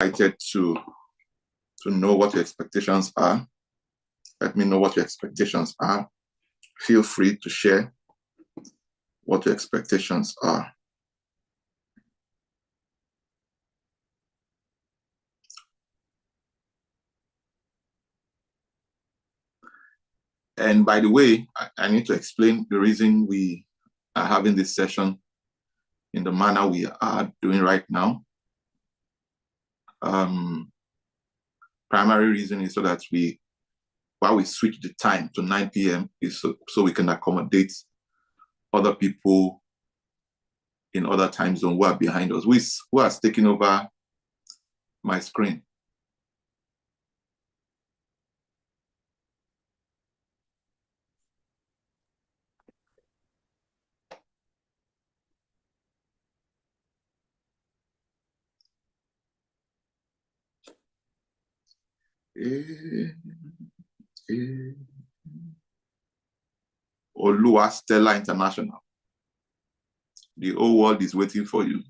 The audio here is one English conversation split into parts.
excited to know what your expectations are. Let me know what your expectations are. Feel free to share what your expectations are. And by the way, I need to explain the reason we are having this session in the manner we are doing right now. Primary reason is so that while we switch the time to 9 p.m. is so we can accommodate other people in other time zones who are behind us, who has taken over my screen. Olua Stella International. The whole world is waiting for you.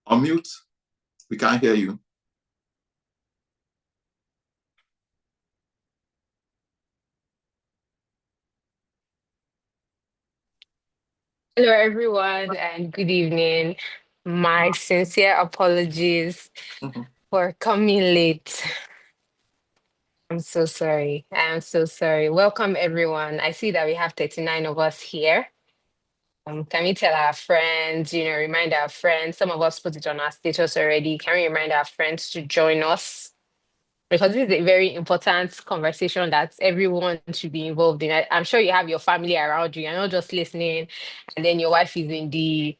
Unmute. We can't hear you. Hello, everyone, and good evening. My sincere apologies for coming late. I'm so sorry. I'm so sorry. Welcome, everyone. I see that we have 39 of us here. Can we tell our friends, remind our friends? Some of us put it on our status already. Can we remind our friends to join us? Because this is a very important conversation that everyone should be involved in. I'm sure you have your family around you. You're not just listening, and then your wife is in the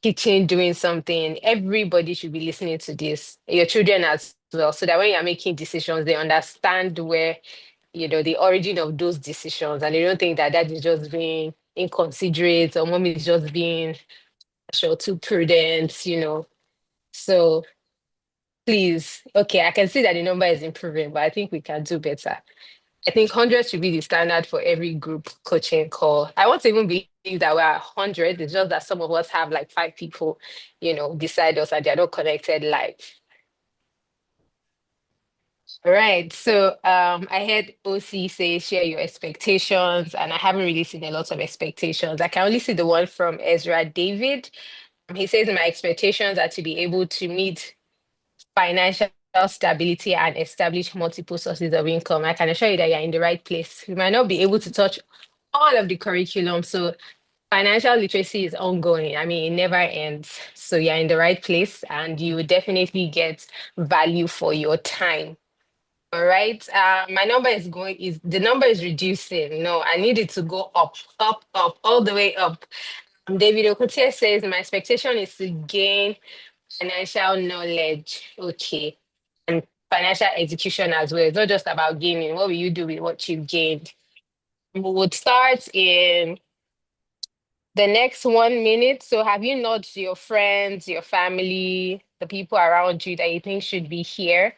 kitchen doing something. Everybody should be listening to this, your children as well, so that when you're making decisions, they understand where, the origin of those decisions, and they don't think that dad is just being inconsiderate or mom is just being sure too prudent. So please, okay, I can see that the number is improving, but I think we can do better. I think 100 should be the standard for every group coaching call. I won't even believe that we're 100. It's just that some of us have like 5 people, beside us and they're not connected live. All right. So I heard OC say share your expectations, and I haven't really seen a lot of expectations. I can only see the one from Ezra David. He says my expectations are to be able to meet financial stability and establish multiple sources of income. I can assure you that you're in the right place. You might not be able to touch all of the curriculum. So financial literacy is ongoing. I mean, it never ends. So you're in the right place and you will definitely get value for your time. All right. My number is the number is reducing. No, I need it to go up, up, up, all the way up. David Okotie says my expectation is to gain financial knowledge. Okay. And financial execution as well. It's not just about gaming. What will you do with what you've gained? We would start in the next 1 minute. So have you nudged your friends, your family, the people around you that you think should be here?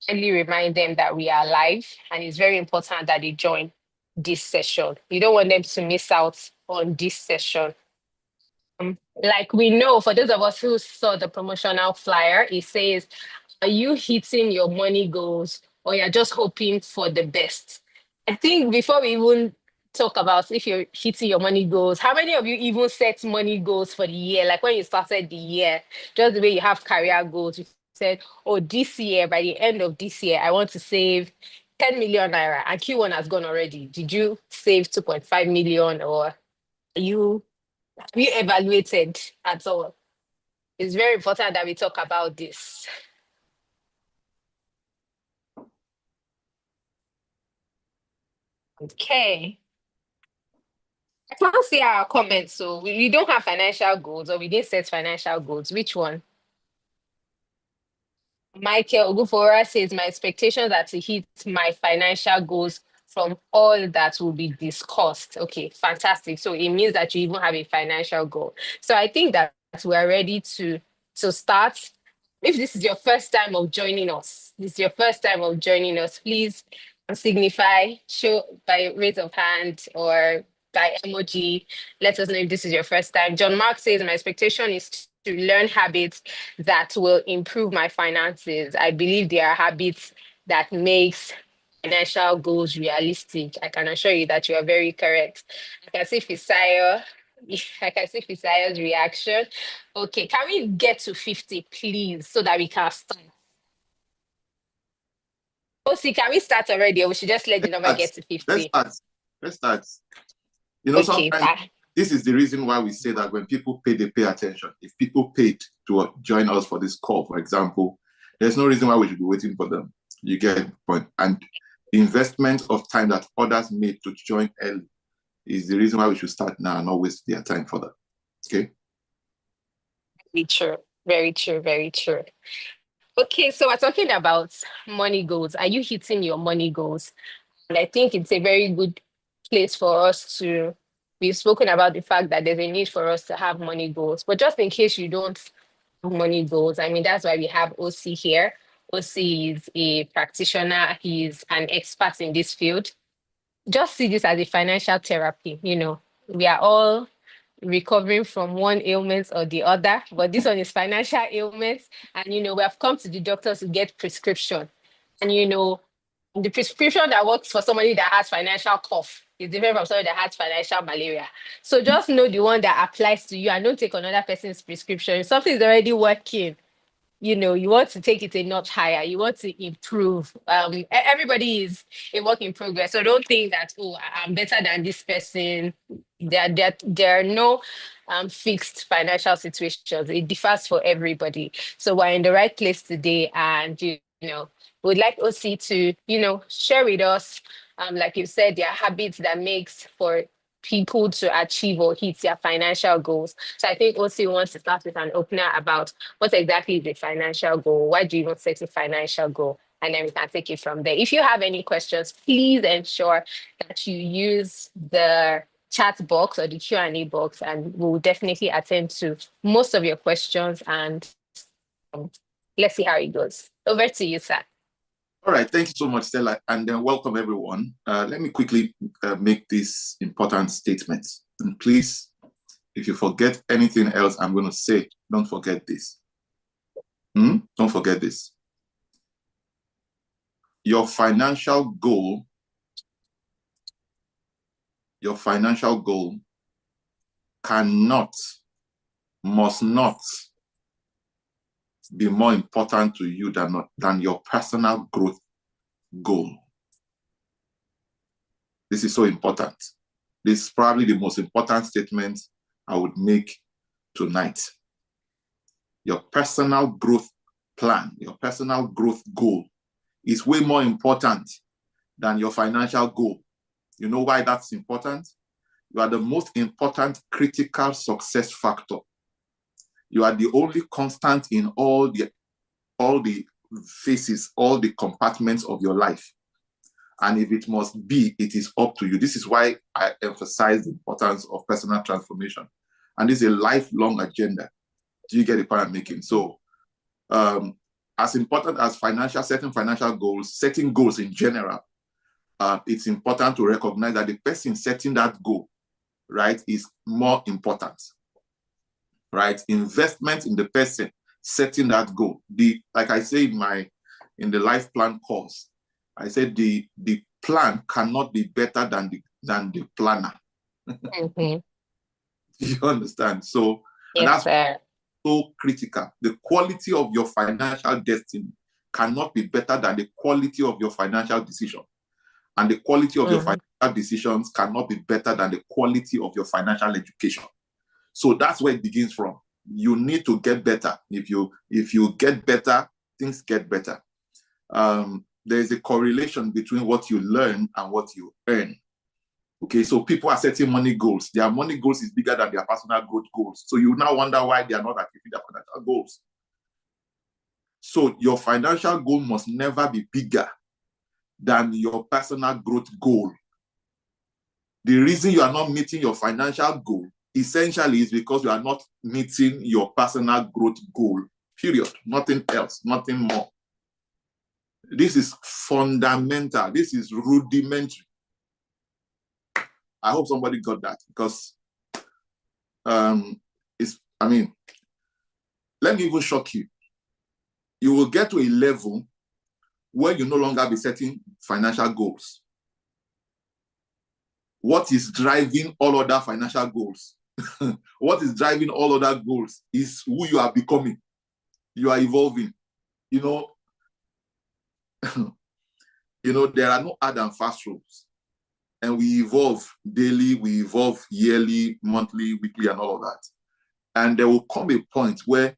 Kindly remind them that we are live and it's very important that they join this session. You don't want them to miss out on this session. Like we know, for those of us who saw the promotional flyer, it says, are you hitting your money goals or you're just hoping for the best? I think before we even talk about if you're hitting your money goals, how many of you even set money goals for the year? Like when you started the year, just the way you have career goals, you said, oh, this year, by the end of this year, I want to save 10 million naira and Q1 has gone already. Did you save 2.5 million or you have you evaluated at all? It's very important that we talk about this. Okay. I can't see our comments, so we don't have financial goals or we didn't set financial goals. Which one? Michael Ogufora says my expectations are to hit my financial goals from all that will be discussed. Okay, fantastic. So it means that you even have a financial goal. So I think that we are ready to start. If this is your first time of joining us, please signify, show by raise of hand or by emoji. Let us know if this is your first time. John Mark says, my expectation is to learn habits that will improve my finances. I believe there are habits that makes financial goals realistic. I can assure you that you are very correct. I can see Fisayo. I can see Fisayo's reaction. Okay, can we get to 50, please, so that we can start? Oh, see, can we start already, or we should just let the number get to Let's 50? start. Let's start. You know, Okay, sometimes this is the reason why we say that when people pay, they pay attention. If people paid to join us for this call, for example, there's no reason why we should be waiting for them. You get the point. And the investment of time that others made to join early is the reason why we should start now and not waste their time further. Okay? very true. Very true. Very true. Okay, so we're talking about money goals. Are you hitting your money goals? And I think it's a very good place for us to. We've spoken about the fact that there's a need for us to have money goals. But just in case you don't have money goals, I mean, that's why we have OC here. OC is a practitioner, he's an expert in this field. Just see this as a financial therapy. We are all recovering from one ailment or the other, but this one is financial ailments. And we have come to the doctors to get prescription. And the prescription that works for somebody that has financial cough is different from somebody that has financial malaria. So just know the one that applies to you and don't take another person's prescription. If something is already working, you want to take it a notch higher. You want to improve. Everybody is a work in progress. So don't think that, oh, I'm better than this person. There are no fixed financial situations. It differs for everybody. So we're in the right place today, and we'd like OC to share with us, like you said, their habits that makes for people to achieve or hit their financial goals. So I think OC wants to start with an opener about what exactly is a financial goal. Why do you want to set a financial goal? And then we can take it from there. If you have any questions, please ensure that you use the chat box or the Q&A box, and we'll definitely attend to most of your questions, and let's see how it goes. Over to you, sir. All right, thank you so much, Stella, and then welcome everyone. Let me quickly make this important statement. And please, if you forget anything else I'm going to say, don't forget this. Don't forget this. Your financial goal cannot, must not be more important to you than your personal growth goal. This is so important. This is probably the most important statement I would make tonight. Your personal growth plan, your personal growth goal is way more important than your financial goal. You know why that's important? You are the most important critical success factor. You are the only constant in all the phases, all the compartments of your life. And if it must be, it is up to you. This is why I emphasize the importance of personal transformation. And this is a lifelong agenda. Do you get the point I'm making? So as important as setting financial goals, setting goals in general, it's important to recognize that the person setting that goal, right, is more important, right? Investment in the person setting that goal. Like I say in the life plan course, I said the plan cannot be better than the planner. Mm-hmm. You understand? So yes, that's so critical. The quality of your financial destiny cannot be better than the quality of your financial decision. And the quality of your financial decisions cannot be better than the quality of your financial education. So that's where it begins from. You need to get better. If you get better, things get better. There is a correlation between what you learn and what you earn. Okay, so people are setting money goals. Their money goals is bigger than their personal growth goals. So you now wonder why they are not achieving their financial goals. So your financial goal must never be bigger than your personal growth goal. The reason you are not meeting your financial goal essentially is because you are not meeting your personal growth goal. Period. Nothing else, nothing more. This is fundamental. This is rudimentary. I hope somebody got that, because let me even shock you. You will get to a level where you no longer be setting financial goals. What is driving all other financial goals? What is driving all other goals is who you are becoming. You are evolving. You know, there are no hard and fast rules. And we evolve daily, we evolve yearly, monthly, weekly, and all of that. And there will come a point where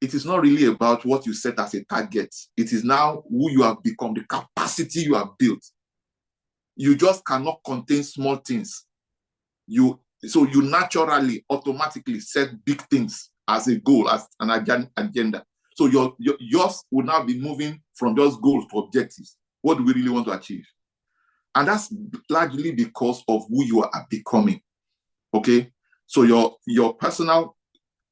it is not really about what you set as a target. It is now who you have become, the capacity you have built. You just cannot contain small things. So you naturally, automatically set big things as a goal, as an agenda. So yours will now be moving from just goals to objectives. What do we really want to achieve? And that's largely because of who you are becoming. Okay? So your personal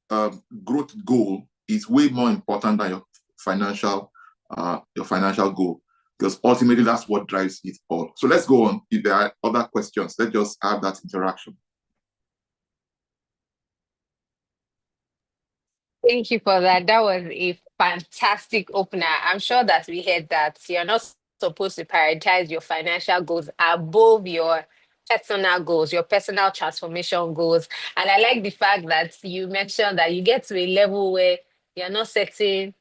growth goal is way more important than your financial goal, because ultimately that's what drives it all. So let's go on. If there are other questions, let's just have that interaction. Thank you for that. That was a fantastic opener. I'm sure that we heard that you're not supposed to prioritize your financial goals above your personal goals, your personal transformation goals. And I like the fact that you mentioned that you get to a level where you're not setting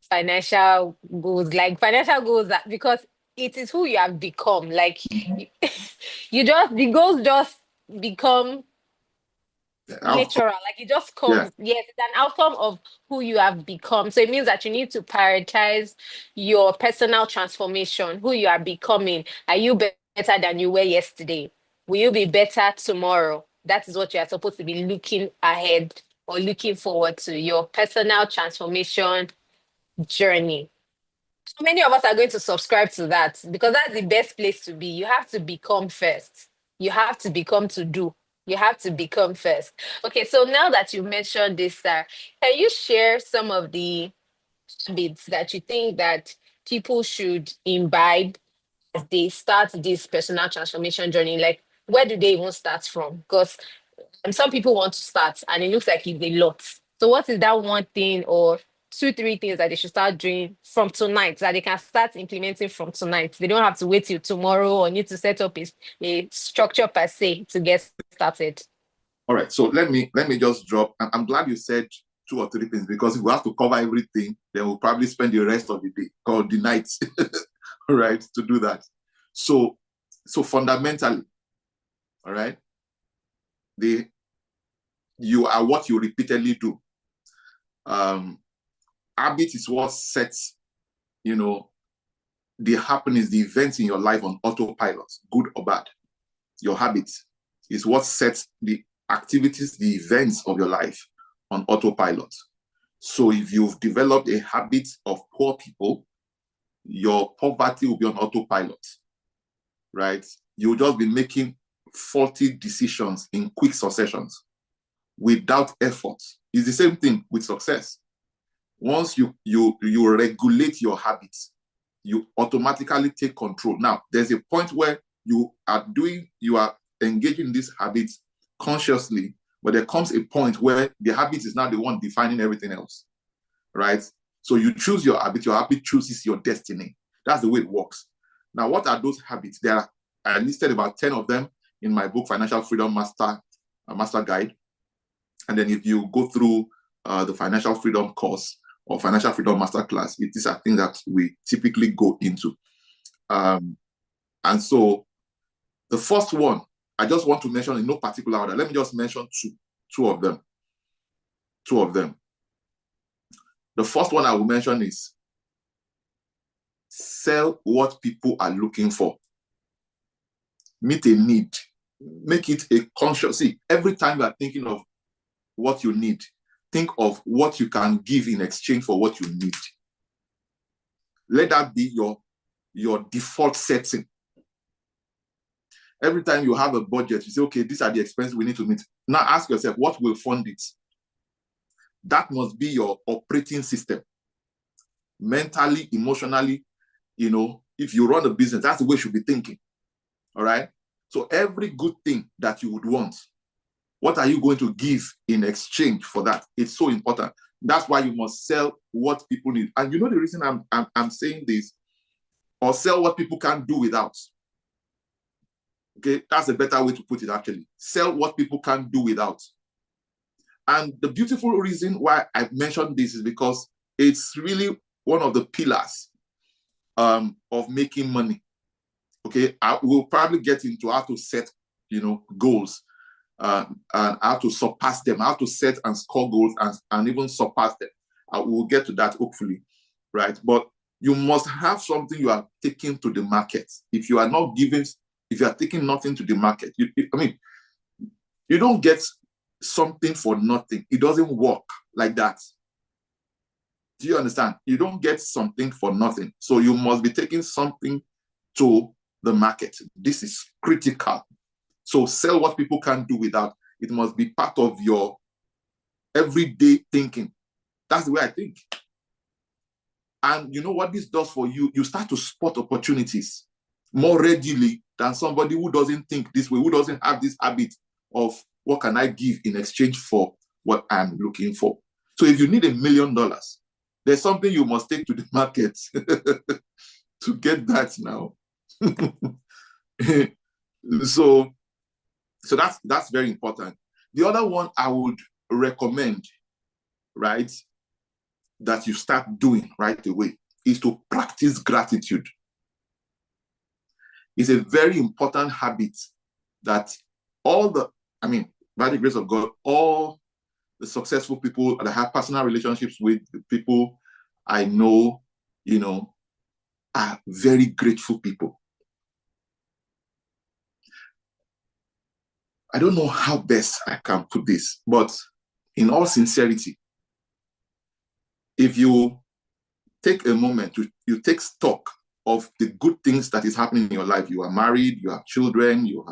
financial goals, like financial goals that, because it is who you have become. Like the goals just become natural, like it just comes. Yeah. Yes, it's an outcome of who you have become. So it means that you need to prioritize your personal transformation, who you are becoming. Are you better than you were yesterday? Will you be better tomorrow? That is what you are supposed to be looking ahead or looking forward to, your personal transformation journey. So many of us are going to subscribe to that, because that's the best place to be. You have to become first. You have to become to do. You have to become first. Okay, so now that you mentioned this, can you share some of the habits that you think that people should imbibe as they start this personal transformation journey? Like, where do they even start from? Because some people want to start and it looks like it's a lot. So what is that one thing or two, three things that they should start doing from tonight, that they can start implementing from tonight? They don't have to wait till tomorrow or need to set up a structure per se to get started. All right, so let me just drop. I'm glad you said two or three things, because if we have to cover everything, then we'll probably spend the rest of the day or the night, right, to do that. So fundamentally, all right, you are what you repeatedly do. Habit is what sets, the happenings, the events in your life on autopilot, good or bad. Your habits is what sets the activities, the events of your life on autopilot. So if you've developed a habit of poor people, your poverty will be on autopilot, right? You'll just be making faulty decisions in quick successions without effort. It's the same thing with success. Once you regulate your habits, you automatically take control. Now, there's a point where you are engaging in these habits consciously, but there comes a point where the habit is now the one defining everything else, right? So you choose your habit chooses your destiny. That's the way it works. Now, what are those habits? I listed about 10 of them in my book, Financial Freedom Master Guide. And then if you go through the Financial Freedom course or Financial Freedom Masterclass, these are things that we typically go into. And so the first one, I just want to mention in no particular order. Let me just mention two of them. The first one I will mention is sell what people are looking for. Meet a need. Make it a conscious. See, every time you are thinking of what you need, think of what you can give in exchange for what you need. Let that be your default setting. Every time you have a budget, you say, okay, these are the expenses we need to meet. Now ask yourself, what will fund it? That must be your operating system. Mentally, emotionally, if you run a business, that's the way you should be thinking. All right. So every good thing that you would want, what are you going to give in exchange for that? It's so important. That's why you must sell what people need. And you know the reason I'm saying this, or sell what people can't do without. Okay, that's a better way to put it actually. Sell what people can't do without. And the beautiful reason why I mentioned this is because it's really one of the pillars of making money. Okay, I will probably get into how to set, goals, and how to surpass them, how to set and score goals and even surpass them. We'll get to that hopefully, right? But you must have something you are taking to the market. If you are not giving, if you are taking nothing to the market, you don't get something for nothing. It doesn't work like that. Do you understand? You don't get something for nothing. So you must be taking something to the market. This is critical. So sell what people can't do without. It must be part of your everyday thinking. That's the way I think. And you know what this does for you? You start to spot opportunities more readily than somebody who doesn't think this way, who doesn't have this habit of what can I give in exchange for what I'm looking for. So if you need $1 million, there's something you must take to the market to get that now. So that's very important. The other one I would recommend, right, that you start doing right away is to practice gratitude. It's a very important habit that by the grace of God, all the successful people that have personal relationships with the people I know, are very grateful people. I don't know how best I can put this, but in all sincerity, if you take a moment, you take stock of the good things that is happening in your life. You are married, you have children, you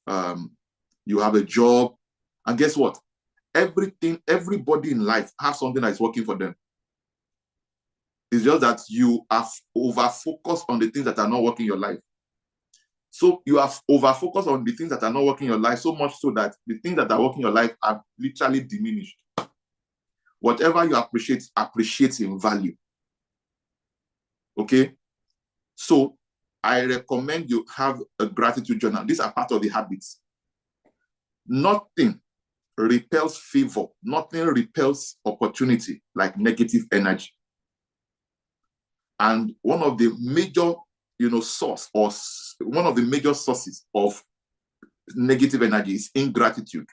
have a job, and guess what? Everybody in life has something that is working for them. It's just that you are over-focused on the things that are not working in your life. So you have over-focused on the things that are not working in your life so much so that the things that are working in your life are literally diminished. Whatever you appreciates in value. Okay? So I recommend you have a gratitude journal. These are part of the habits. Nothing repels favor. Nothing repels opportunity like negative energy. And one of the major, one of the major sources of negative energy is ingratitude.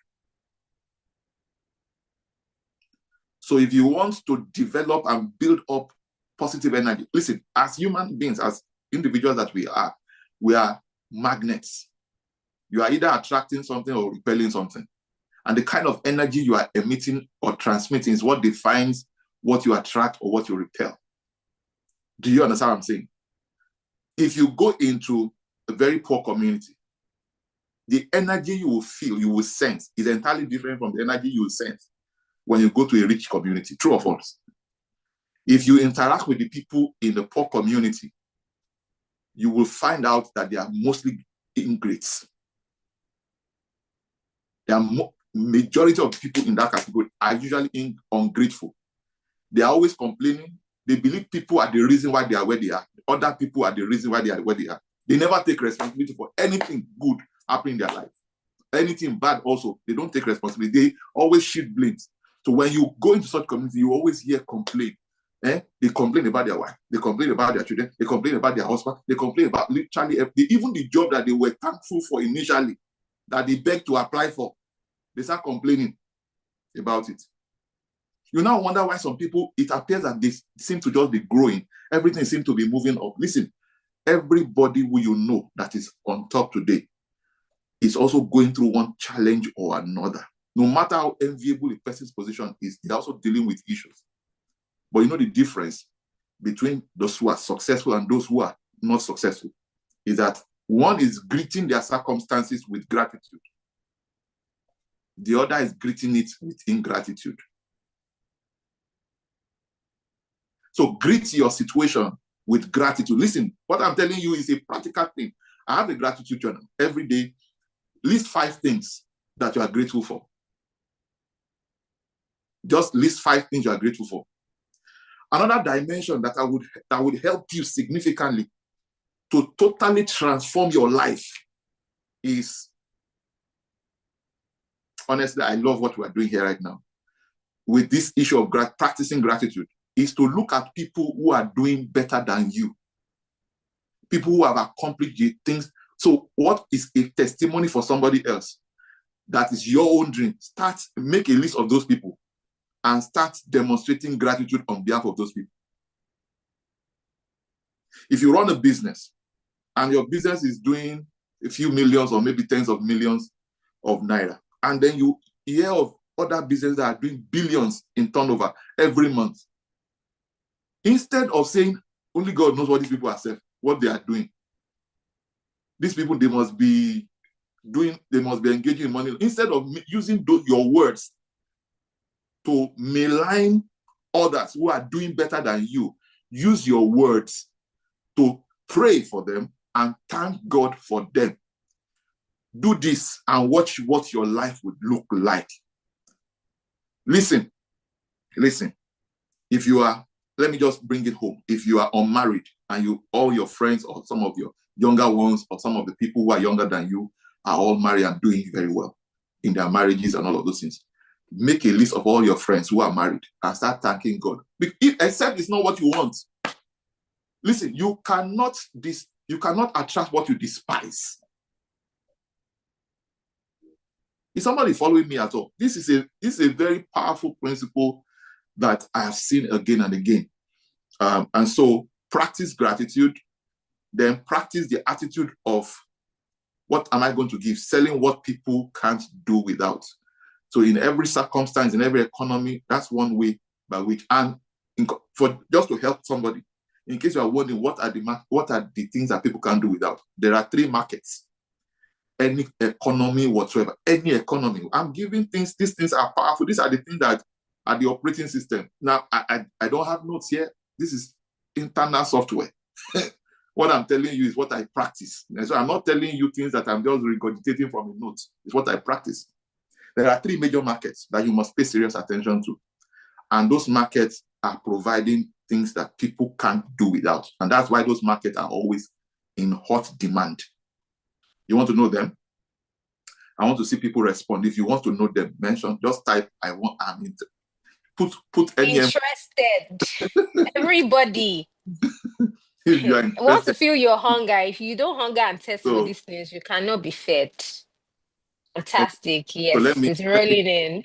So if you want to develop and build up positive energy, listen, as human beings, as individuals that we are magnets. You are either attracting something or repelling something. And the kind of energy you are emitting or transmitting is what defines what you attract or what you repel. Do you understand what I'm saying? If you go into a very poor community, the energy you will feel, you will sense, is entirely different from the energy you will sense when you go to a rich community. True or false? If you interact with the people in the poor community, you will find out that they are mostly ingrates. The majority of people in that category are usually ungrateful. They are always complaining. They believe people are the reason why they are where they are. Other people are the reason why they are where they are. They never take responsibility for anything good happening in their life. Anything bad also, they don't take responsibility. They always shift blames. So when you go into such community, you always hear complaint. They complain about their wife. They complain about their children. They complain about their husband. They complain about literally even the job that they were thankful for initially, that they begged to apply for. They start complaining about it. You now wonder why some people, it appears that they seem to just be growing. Everything seems to be moving up. Listen, everybody who you know that is on top today is also going through one challenge or another. No matter how enviable a person's position is, they're also dealing with issues. But you know the difference between those who are successful and those who are not successful is that one is greeting their circumstances with gratitude. The other is greeting it with ingratitude. So greet your situation with gratitude. Listen, what I'm telling you is a practical thing. I have a gratitude journal every day. List 5 things that you are grateful for. Just list 5 things you are grateful for. Another dimension that would help you significantly to totally transform your life is, honestly, I love what we are doing here right now with this issue of practicing gratitude, is to look at people who are doing better than you, people who have accomplished the things. So what is a testimony for somebody else that is your own dream? Make a list of those people and start demonstrating gratitude on behalf of those people. If you run a business and your business is doing a few millions or maybe tens of millions of naira, and then you hear of other businesses that are doing billions in turnover every month, instead of saying, only God knows what these people are saying, what they are doing, these people, they must be engaging in money. Instead of using your words to malign others who are doing better than you, use your words to pray for them and thank God for them. Do this and watch what your life would look like. Listen. If you are, let me just bring it home. If you are unmarried and all your friends or some of your younger ones or some of the people who are younger than you are all married and doing very well in their marriages and all of those things, make a list of all your friends who are married and start thanking God. Except it's not what you want. Listen, you cannot attract what you despise. Is somebody following me at all? This is a very powerful principle that I have seen again and again. And so practice gratitude, then practice the attitude of, what am I going to give? Selling what people can't do without. So in every circumstance, in every economy, that's one way by which, and for just to help somebody, in case you are wondering what are the things that people can do without, there are 3 markets. Any economy whatsoever, any economy. I'm giving things, these things are powerful. These are the things that are the operating system. Now, I don't have notes here. This is internal software. What I'm telling you is what I practice. And so I'm not telling you things that I'm just regurgitating from a note. It's what I practice. There are 3 major markets that you must pay serious attention to. And those markets are providing things that people can't do without. And that's why those markets are always in hot demand. You want to know them? I want to see people respond. If you want to know them, just type, I'm put any. Interested. Everybody. If you are I want to interested. feel your hunger. If you don't hunger and test for So, these things, you cannot be fed. Fantastic. so Yes, it's rolling in.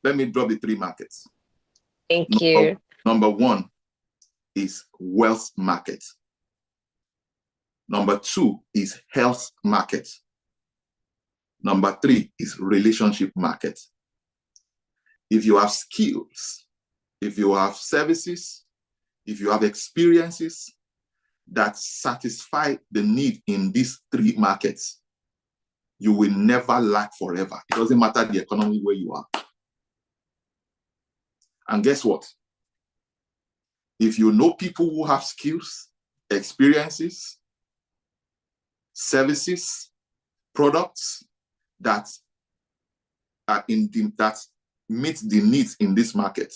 let me drop the 3 markets. Thank you. Number 1 is wealth market. Number 2 is health market. Number 3 is relationship market. If you have skills, if you have services, if you have experiences that satisfy the need in these 3 markets, you will never lack forever. It doesn't matter the economy where you are. And guess what? If you know people who have skills, experiences, services, products that meet the needs in this market,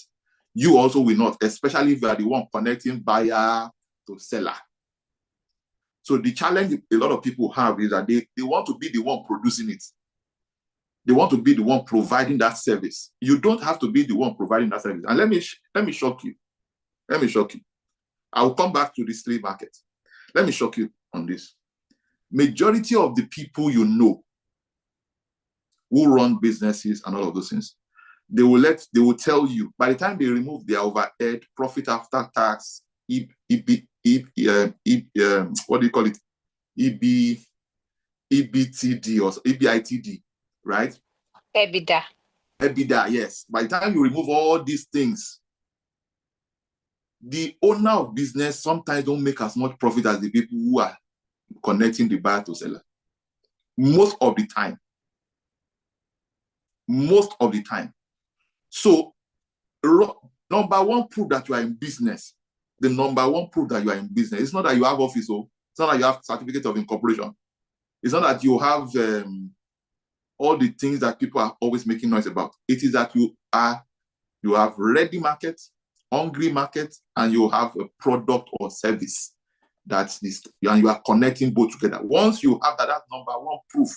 you also will not, especially if you are the one connecting buyer to seller. So the challenge a lot of people have is that they want to be the one producing it. They want to be the one providing that service. You don't have to be the one providing that service. And let me shock you. I will come back to these 3 markets. Let me shock you on this. Majority of the people you know who run businesses and all of those things, they will tell you, by the time they remove their overhead, profit after tax, what do you call it? EBTD or EBITD, right? EBITDA, yes. By the time you remove all these things, the owner of business sometimes don't make as much profit as the people who are connecting the buyer to seller. Most of the time. So, number 1 proof that you are in business the number one proof that you are in business. It's not that you have office, oh. It's not that you have certificate of incorporation. It's not that you have all the things that people are always making noise about. It is that you have ready market, hungry market, and you have a product or service that's this, and you are connecting both together. Once you have that, that's number one proof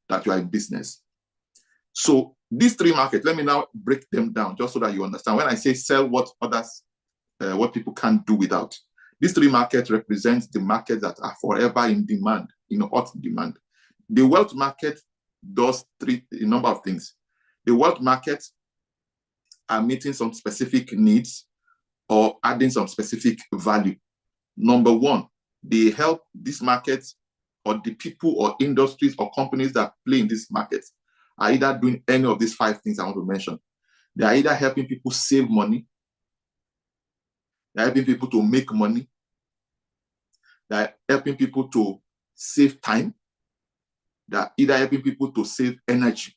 that you are in business. So these three markets, let me now break them down just so that you understand. When I say sell what others, what people can't do without, these three markets represent the markets that are forever in demand, in hot demand. The wealth market does a number of things. The wealth market are meeting some specific needs or adding some specific value. Number one, they help this market, or the people or industries or companies that play in this market are either doing any of these five things I want to mention. They are either helping people save money, they're helping people to make money, they're helping people to save time, they're either helping people to save energy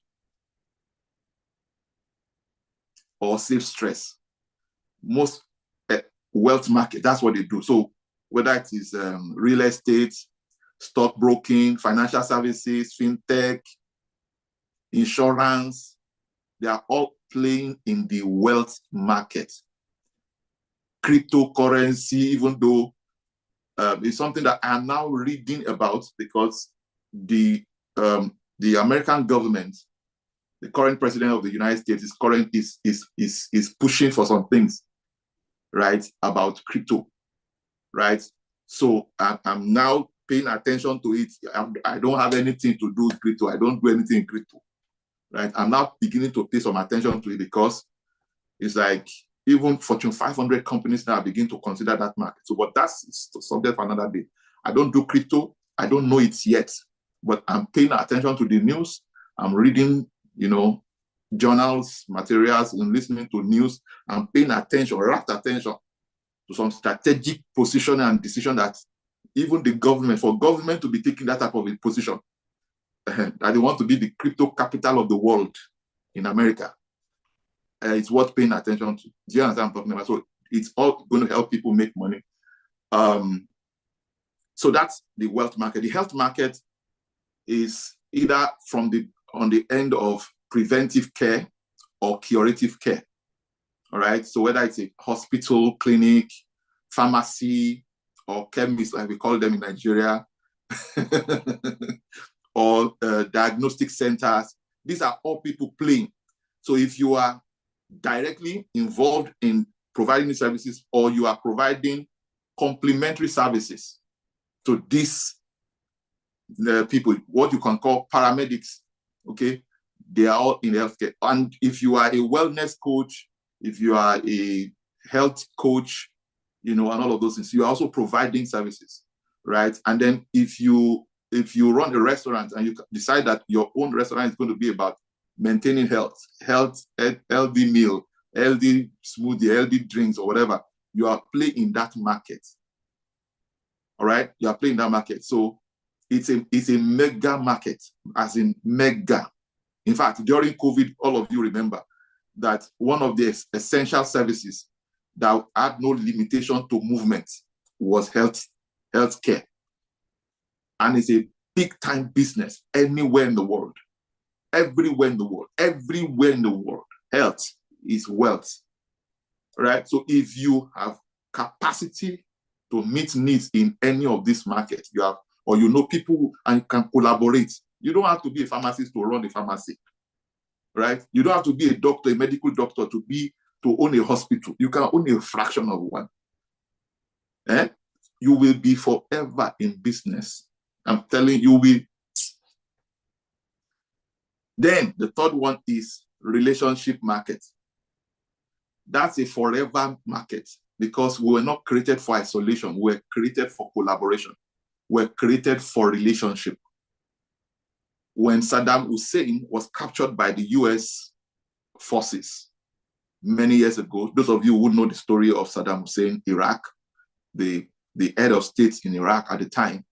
or save stress. Most wealth market, that's what they do. So whether it is real estate, stockbroking, financial services, fintech, insurance, they are all playing in the wealth market. Cryptocurrency, even though it's something that I'm now reading about, because the American government, the current president of the United States is pushing for some things, right, about crypto, right? So I'm now paying attention to it. I don't have anything to do with crypto. I don't do anything in crypto, right? I'm now beginning to pay some attention to it, because it's like even Fortune 500 companies now begin to consider that market. So, but that's subject for another day. I don't do crypto. I don't know it yet, but I'm paying attention to the news. I'm reading, journals, materials, and listening to news. I'm paying attention, rapt attention to some strategic position and decision that even the government, for government to be taking that type of a position, that they want to be the crypto capital of the world in America, it's worth paying attention to. Do you understand what I'm talking about? So it's all going to help people make money. So that's the wealth market. The health market is either on the end of preventive care or curative care. All right. So whether it's a hospital, clinic, pharmacy, or chemist, like we call them in Nigeria, or diagnostic centers, these are all people playing. So if you are directly involved in providing these services, or you are providing complementary services to these people, what you can call paramedics, okay, they are all in healthcare. And if you are a wellness coach, if you are a health coach, and all of those things, you are also providing services, right? And then if you run a restaurant and you decide that your own restaurant is going to be about maintaining health, healthy meal, healthy smoothie, healthy drinks, or whatever, you are playing in that market. All right, you are playing that market. So it's a mega market, as in mega. In fact, during COVID, all of you remember that one of the essential services that had no limitation to movement was healthcare. And it's a big time business anywhere in the world. Everywhere in the world, health is wealth, right? So if you have capacity to meet needs in any of these markets, you have, or people and can collaborate. You don't have to be a pharmacist to run a pharmacy, right? You don't have to be a doctor, a medical doctor to own a hospital. You can own a fraction of one. You will be forever in business. I'm telling you, Then the third one is relationship market. That's a forever market, because we were not created for isolation. We were created for collaboration. We were created for relationship. When Saddam Hussein was captured by the US forces many years ago, those of you who know the story of Saddam Hussein, Iraq, the head of state in Iraq at the time,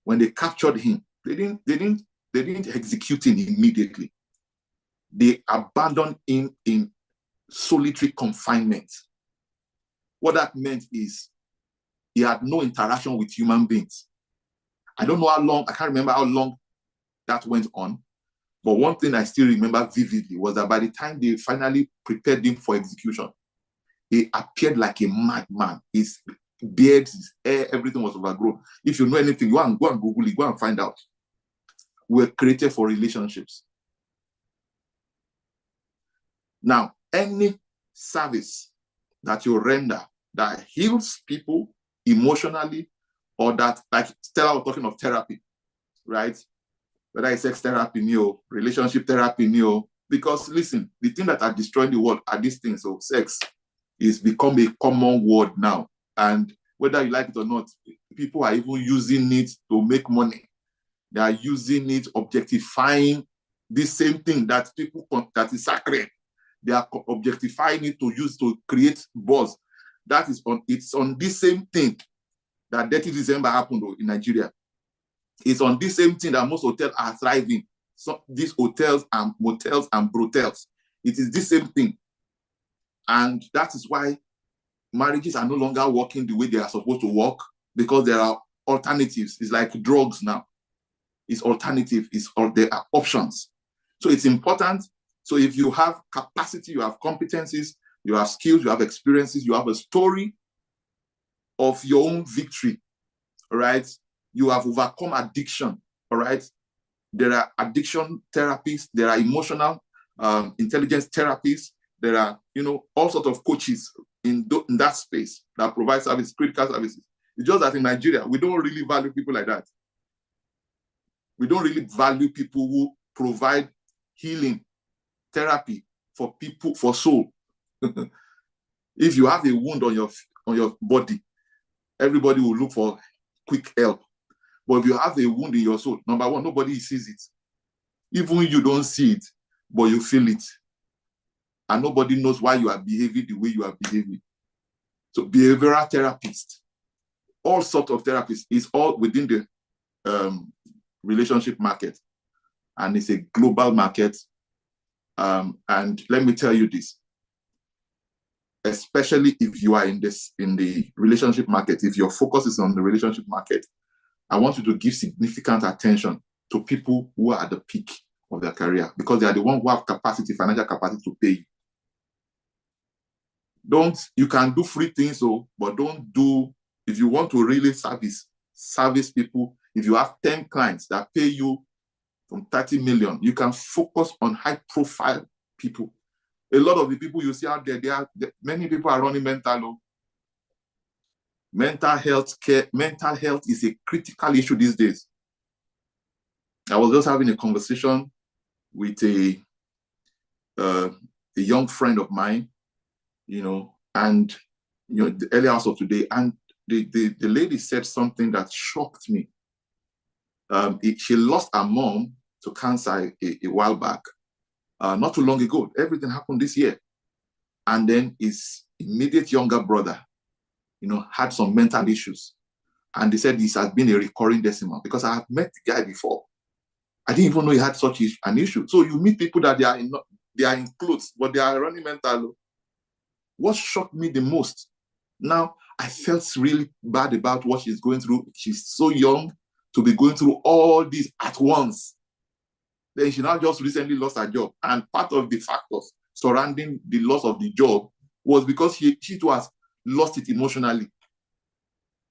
when they captured him, they didn't execute him immediately. They abandoned him in solitary confinement. What that meant is he had no interaction with human beings. I don't know how long, I can't remember how long that went on. But one thing I still remember vividly was that by the time they finally prepared him for execution, he appeared like a madman. His beard, his hair, everything was overgrown. If you know anything, go and Google it, go and find out. We're created for relationships. Now, any service that you render that heals people emotionally, or that, like Stella was talking of therapy, right? Whether it's sex therapy, relationship therapy, because listen, the thing that are destroying the world are these things. So sex is become a common word now. And whether you like it or not, people are even using it to make money. They are using it, objectifying this same thing that that is sacred. They are objectifying it to use to create buzz. It's on this same thing that Dirty December happened in Nigeria. It's on this same thing that most hotels are thriving. So these hotels and motels and brotels. It is this same thing. And that is why marriages are no longer working the way they are supposed to work, because there are alternatives. It's like drugs now. It's alternative. There are options. So it's important. So if you have capacity, you have competencies, you have skills, you have experiences, you have a story of your own victory, all right? You have overcome addiction, all right? There are addiction therapies, there are emotional intelligence therapies, there are, all sorts of coaches in that space that provide service, critical services. It's just that in Nigeria, we don't really value people like that. We don't really value people who provide healing therapy for people, for soul. If you have a wound on your body, everybody will look for quick help. But if you have a wound in your soul, number one, nobody sees it. Even you don't see it, but you feel it. And nobody knows why you are behaving the way you are behaving. So behavioral therapists, all sorts of therapists, is all within the relationship market. And it's a global market. And let me tell you this, especially if you are in the relationship market, if your focus is on the relationship market, I want you to give significant attention to people who are at the peak of their career, because they are the ones who have capacity, financial capacity to pay you. You can do free things, but don't do, if you want to really service people, if you have 10 clients that pay you from 30 million, you can focus on high profile people. A lot of the people you see out there, many people are running mental. Mental health care, mental health is a critical issue these days. I was just having a conversation with a young friend of mine, and the early hours of today, and the lady said something that shocked me. She lost her mom to cancer a while back, not too long ago. Everything happened this year. And then his immediate younger brother, had some mental issues. And they said this has been a recurring decimal, because I have met the guy before. I didn't even know he had such an issue. So you meet people that they are in clothes, but they are running mental. What shocked me the most, now I felt really bad about what she's going through. She's so young to be going through all this at once. Then she now just recently lost her job. And part of the factors surrounding the loss of the job was because she too has lost it emotionally.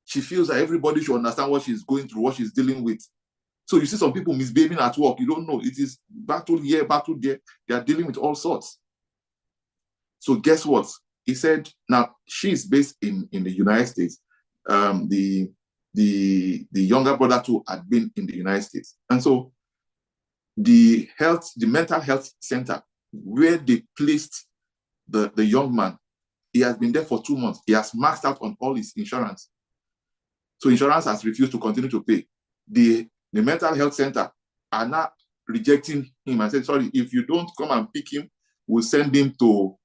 She feels that everybody should understand what she's going through, what she's dealing with. So you see some people misbehaving at work. You don't know. It is battle here, battle there. They are dealing with all sorts. So guess what? He said, now she's based in the United States. The younger brother too had been in the United States. And so the mental health center where they placed the young man, he has been there for 2 months. He has maxed out on all his insurance. So insurance has refused to continue to pay. The mental health center are now rejecting him and said, sorry, if you don't come and pick him, we'll send him to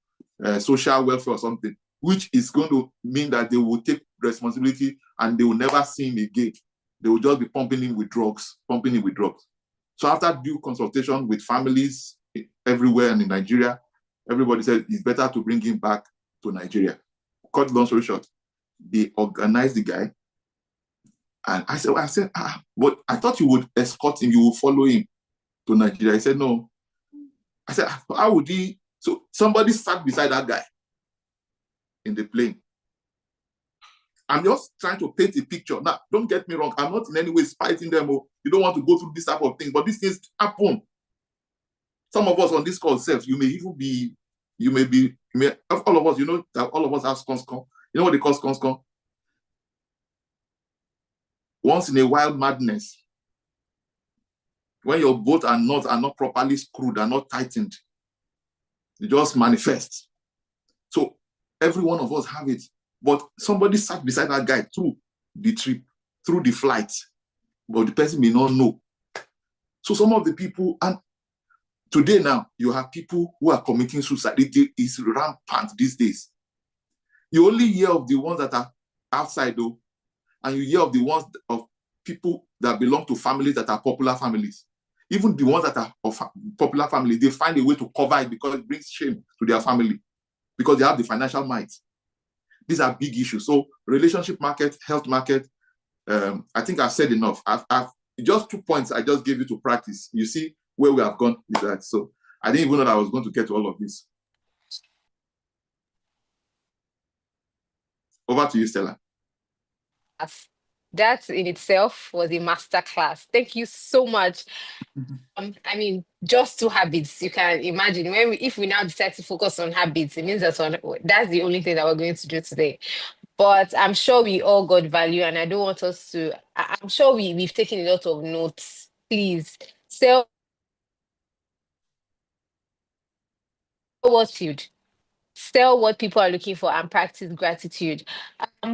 social welfare or something, which is going to mean that they will take responsibility and they will never see him again. They will just be pumping him with drugs. So after due consultation with families everywhere and in Nigeria, everybody said it's better to bring him back to Nigeria. cut long story short, they organized the guy. And I said, but I thought you would escort him, you would follow him to Nigeria. He said, no. I said, how would he? So somebody sat beside that guy in the plane. I'm just trying to paint a picture. Now, don't get me wrong. I'm not in any way spiting them. Or you don't want to go through this type of thing, but these things happen. Some of us on this call self, you may even be, all of us, you know, that all of us have sconce. You know what they call sconce? Once in a while madness. When your bolt and nuts are not properly screwed, are not tightened, you just manifest. So every one of us have it. But somebody sat beside that guy through the trip, through the flight, but the person may not know. So some of the people, and today now, you have people who are committing suicide. It is rampant these days. You only hear of the ones that are outside though, and you hear of the ones of people that belong to families that are popular families. Even the ones that are of popular families, they find a way to cover it because it brings shame to their family because they have the financial might. These are big issues. So relationship market, health market, I think I've said enough. I've just 2 points I just gave you to practice. You see where we have gone with that. So I didn't even know that I was going to get to all of this. Over to you, Stella. That in itself was a master class. Thank you so much. I mean, just 2 habits. You can imagine if we now decide to focus on habits, it means that's the only thing that we're going to do today. But I'm sure we all got value, and I don't want us to. I'm sure we've taken a lot of notes. Please sell what you sell what people are looking for and practice gratitude.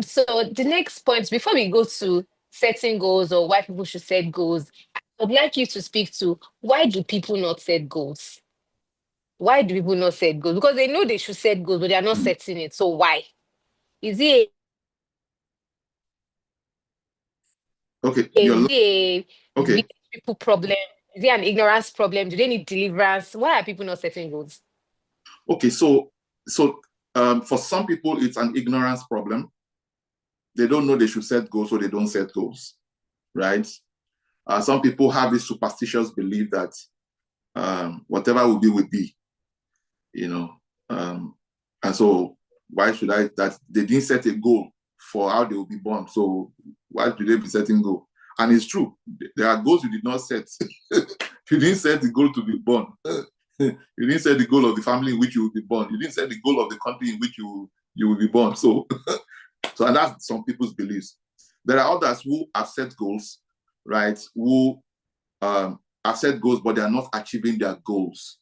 So the next point before we go to setting goals or why people should set goals, I would like you to speak to why do people not set goals? Why do people not set goals? Because they know they should set goals, but they are not setting it. So why? Is it okay? a people problem? Is it an ignorance problem? Do they need deliverance? Why are people not setting goals? Okay, so for some people, it's an ignorance problem. They don't know they should set goals, so they don't set goals, right? Some people have this superstitious belief that whatever will be, you know. And so why should that they didn't set a goal for how they will be born, so why should they be setting goal? And it's true, there are goals you did not set. You didn't set the goal to be born. You didn't set the goal of the family in which you will be born. You didn't set the goal of the country in which you will be born. So and that's some people's beliefs. There are others who have set goals, right? Who have set goals, but they are not achieving their goals.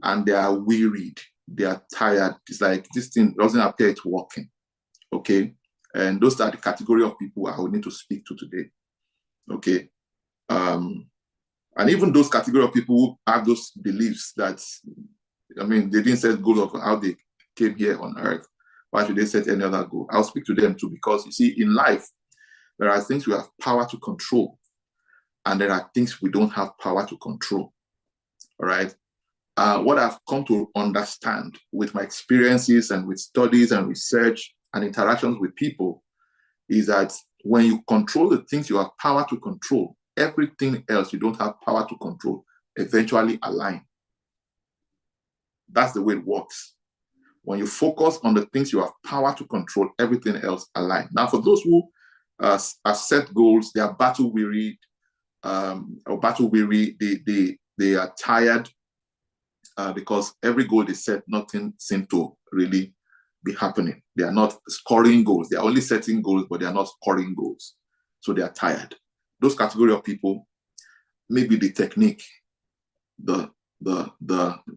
And they are wearied. They are tired. It's like this thing doesn't appear it's working. Okay? And those are the category of people I will need to speak to today. Okay? And even those category of people who have those beliefs that, I mean, they didn't set goals of how they came here on earth. Why should they set any other goal? I'll speak to them too, because you see, in life, there are things we have power to control, and there are things we don't have power to control. All right? What I've come to understand with my experiences and with studies and research and interactions with people is that when you control the things you have power to control, everything else you don't have power to control eventually align. That's the way it works. When you focus on the things you have power to control, everything else align. Now, for those who have set goals, they are battle weary, they are tired because every goal they set, nothing seems to really be happening. They are not scoring goals. They are only setting goals, but they are not scoring goals. So they are tired. Those category of people, maybe the technique, the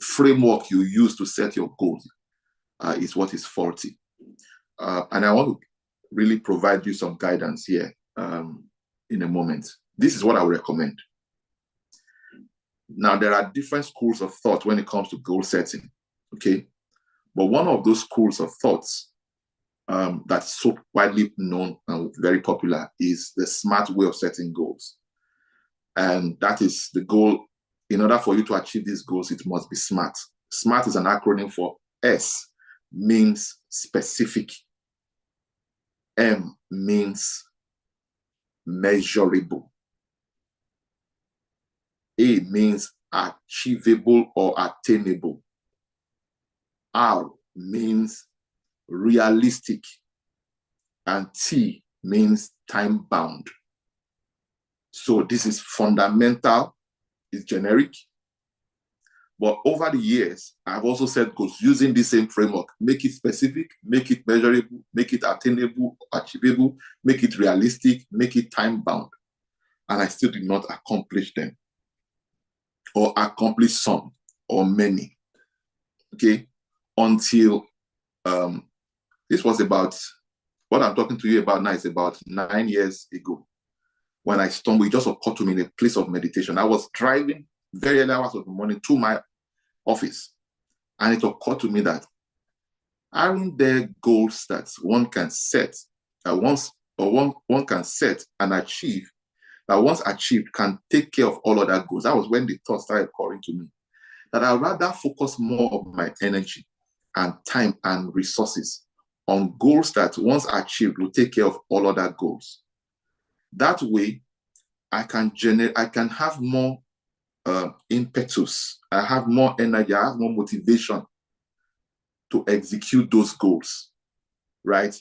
framework you use to set your goals is what is faulty. And I want to really provide you some guidance here in a moment. This is what I would recommend. Now, there are different schools of thought when it comes to goal setting, okay? But one of those schools of thoughts that's so widely known and very popular is the SMART way of setting goals. And that is the goal. In order for you to achieve these goals, it must be SMART. SMART is an acronym for S, means specific, M means measurable. A means achievable or attainable. R means realistic. And T means time bound. So this is fundamental, it's generic. But over the years, I've also set goals using the same framework. Make it specific, make it measurable, make it attainable, achievable, make it realistic, make it time bound. And I still did not accomplish them, or accomplish some, or many. Okay? Until this was about, what I'm talking to you about now is about 9 years ago. When I stumbled, it just occurred to me in a place of meditation. I was driving very early hours of the morning to my office, and it occurred to me that aren't there goals that one can set, one can set and achieve, that once achieved can take care of all other goals? That was when the thought started occurring to me, that I'd rather focus more of my energy and time and resources on goals that once achieved will take care of all other goals. That way, I can have more impetus, I have more energy, I have more motivation to execute those goals, right?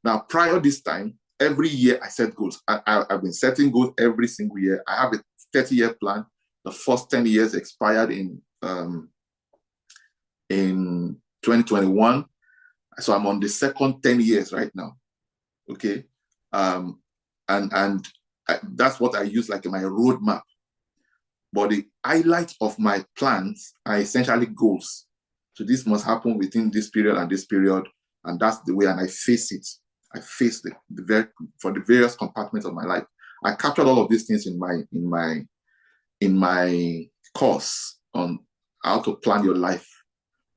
Now, prior this time, every year I set goals. I've been setting goals every single year. I have a 30-year plan. The first 10 years expired in 2021. So I'm on the second 10 years right now, okay? And that's what I use like in my roadmap. But the highlight of my plans are essentially goals. So this must happen within this period, and that's the way, and I face it. I face for the various compartments of my life. I captured all of these things in my course on how to plan your life,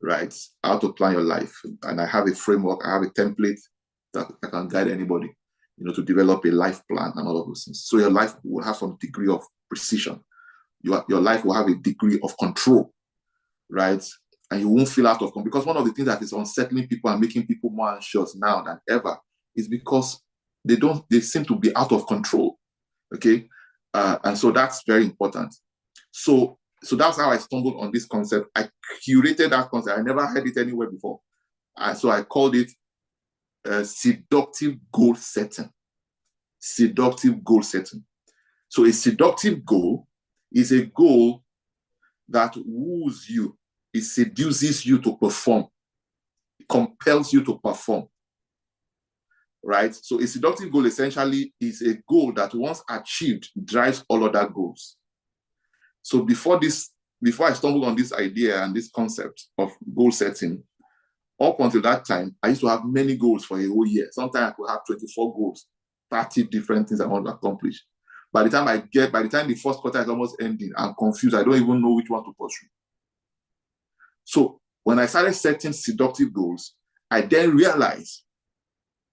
right? How to plan your life. And I have a framework, I have a template that I can guide anybody, to develop a life plan and all of those things. So your life will have some degree of precision. Your life will have a degree of control, right? And you won't feel out of control. Because one of the things that is unsettling people and making people more anxious now than ever is because they seem to be out of control, okay? And so that's very important. So that's how I stumbled on this concept. I curated that concept. I never heard it anywhere before. So I called it seductive goal setting. Seductive goal setting. So a seductive goal is a goal that woos you. It seduces you to perform. It compels you to perform. Right? So a seductive goal essentially is a goal that once achieved drives all other goals. So before I stumbled on this idea and this concept of goal setting, up until that time, I used to have many goals for a whole year. Sometimes I could have 24 goals, 30 different things I want to accomplish. By the time the first quarter is almost ending, I'm confused. I don't even know which one to pursue. So when I started setting seductive goals, I then realized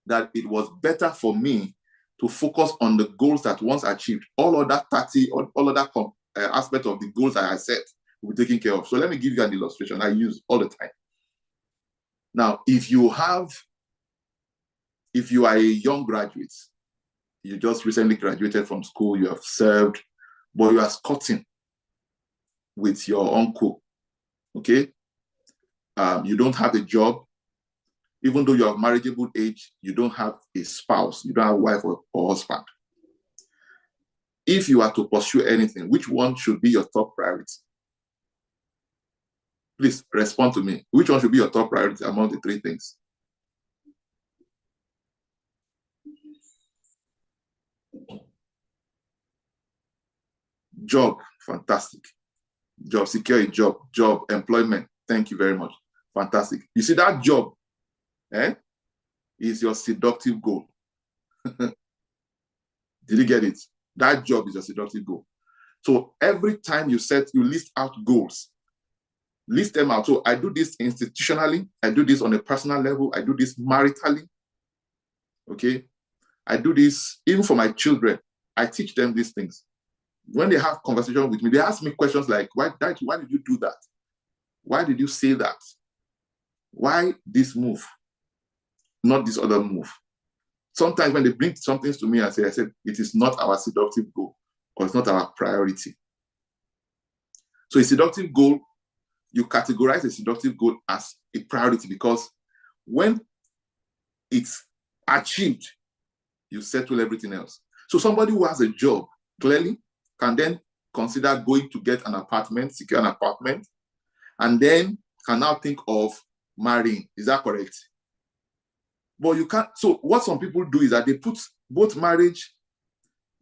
that it was better for me to focus on the goals that once achieved, all other 30, all other aspects of the goals that I set will be taken care of. So let me give you an illustration I use all the time. Now, if you are a young graduate, you just recently graduated from school, you have served, but you are scouting with your uncle, okay? You don't have a job. Even though you're of marriageable age, you don't have a spouse, you don't have a wife or husband. If you are to pursue anything, which one should be your top priority? Please respond to me. Which one should be your top priority among the three things? Job, fantastic. Job, secure a job, employment. Thank you very much. Fantastic. You see that job, is your seductive goal. Did you get it? That job is your seductive goal. So every time you list out goals, list them out. So I do this institutionally, I do this on a personal level, I do this maritally, okay? I do this even for my children. I teach them these things. When they have conversation with me, they ask me questions like, why did you do that? Why did you say that? Why this move, not this other move? sometimes when they bring some things to me, I said, it is not our seductive goal, or it's not our priority. So a seductive goal, you categorize a seductive goal as a priority, because when it's achieved, you settle everything else. So somebody who has a job clearly can then consider going to get an apartment, secure an apartment, and then can now think of marrying. Is that correct? But you can't. So what some people do is that they put both marriage,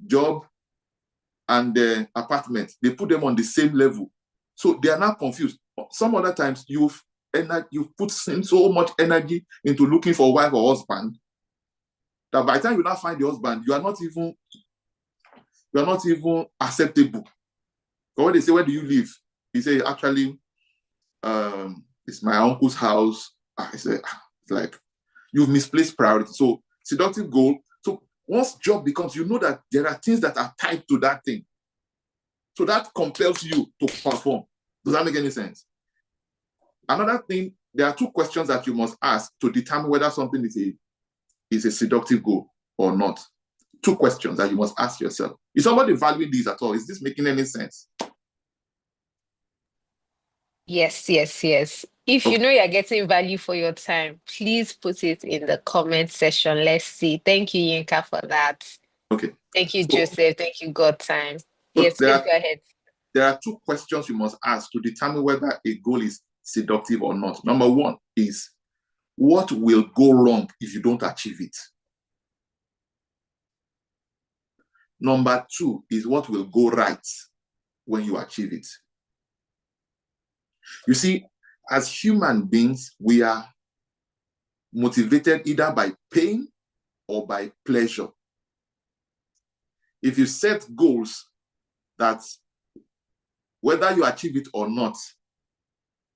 job, and apartment, they put them on the same level. So they are now confused. Some other times you've put so much energy into looking for a wife or husband that by the time you now find the husband, you are not even acceptable. But when they say, where do you live? You say, actually, it's my uncle's house. I say, it's like, you've misplaced priority. So seductive goal. So once job becomes, you know that there are things that are tied to that thing. So that compels you to perform. Does that make any sense? Another thing, there are two questions that you must ask to determine whether something is a seductive goal or not. Two questions that you must ask yourself. Is somebody valuing these at all? Is this making any sense? Yes. If you know you're getting value for your time, please put it in the comment section. Let's see. Thank you, Yinka, for that. Okay. Thank you, Joseph. Thank you, God Time. So yes, please go ahead. There are two questions you must ask to determine whether a goal is seductive or not. Number one is, what will go wrong if you don't achieve it? Number two is, what will go right when you achieve it? You see, as human beings, we are motivated either by pain or by pleasure. If you set goals that whether you achieve it or not,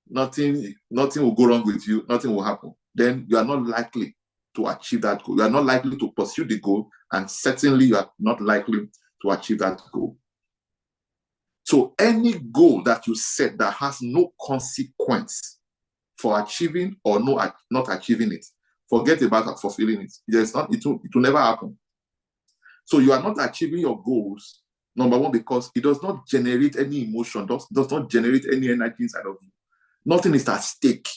nothing will go wrong with you, nothing will happen, then you are not likely to achieve that goal. You are not likely to pursue the goal, and certainly you are not likely to achieve that goal. So any goal that you set that has no consequence for achieving or not achieving it, forget about fulfilling it. It will never happen. So you are not achieving your goals, number one, because it does not generate any emotion, does not generate any energy inside of you. Nothing is at stake.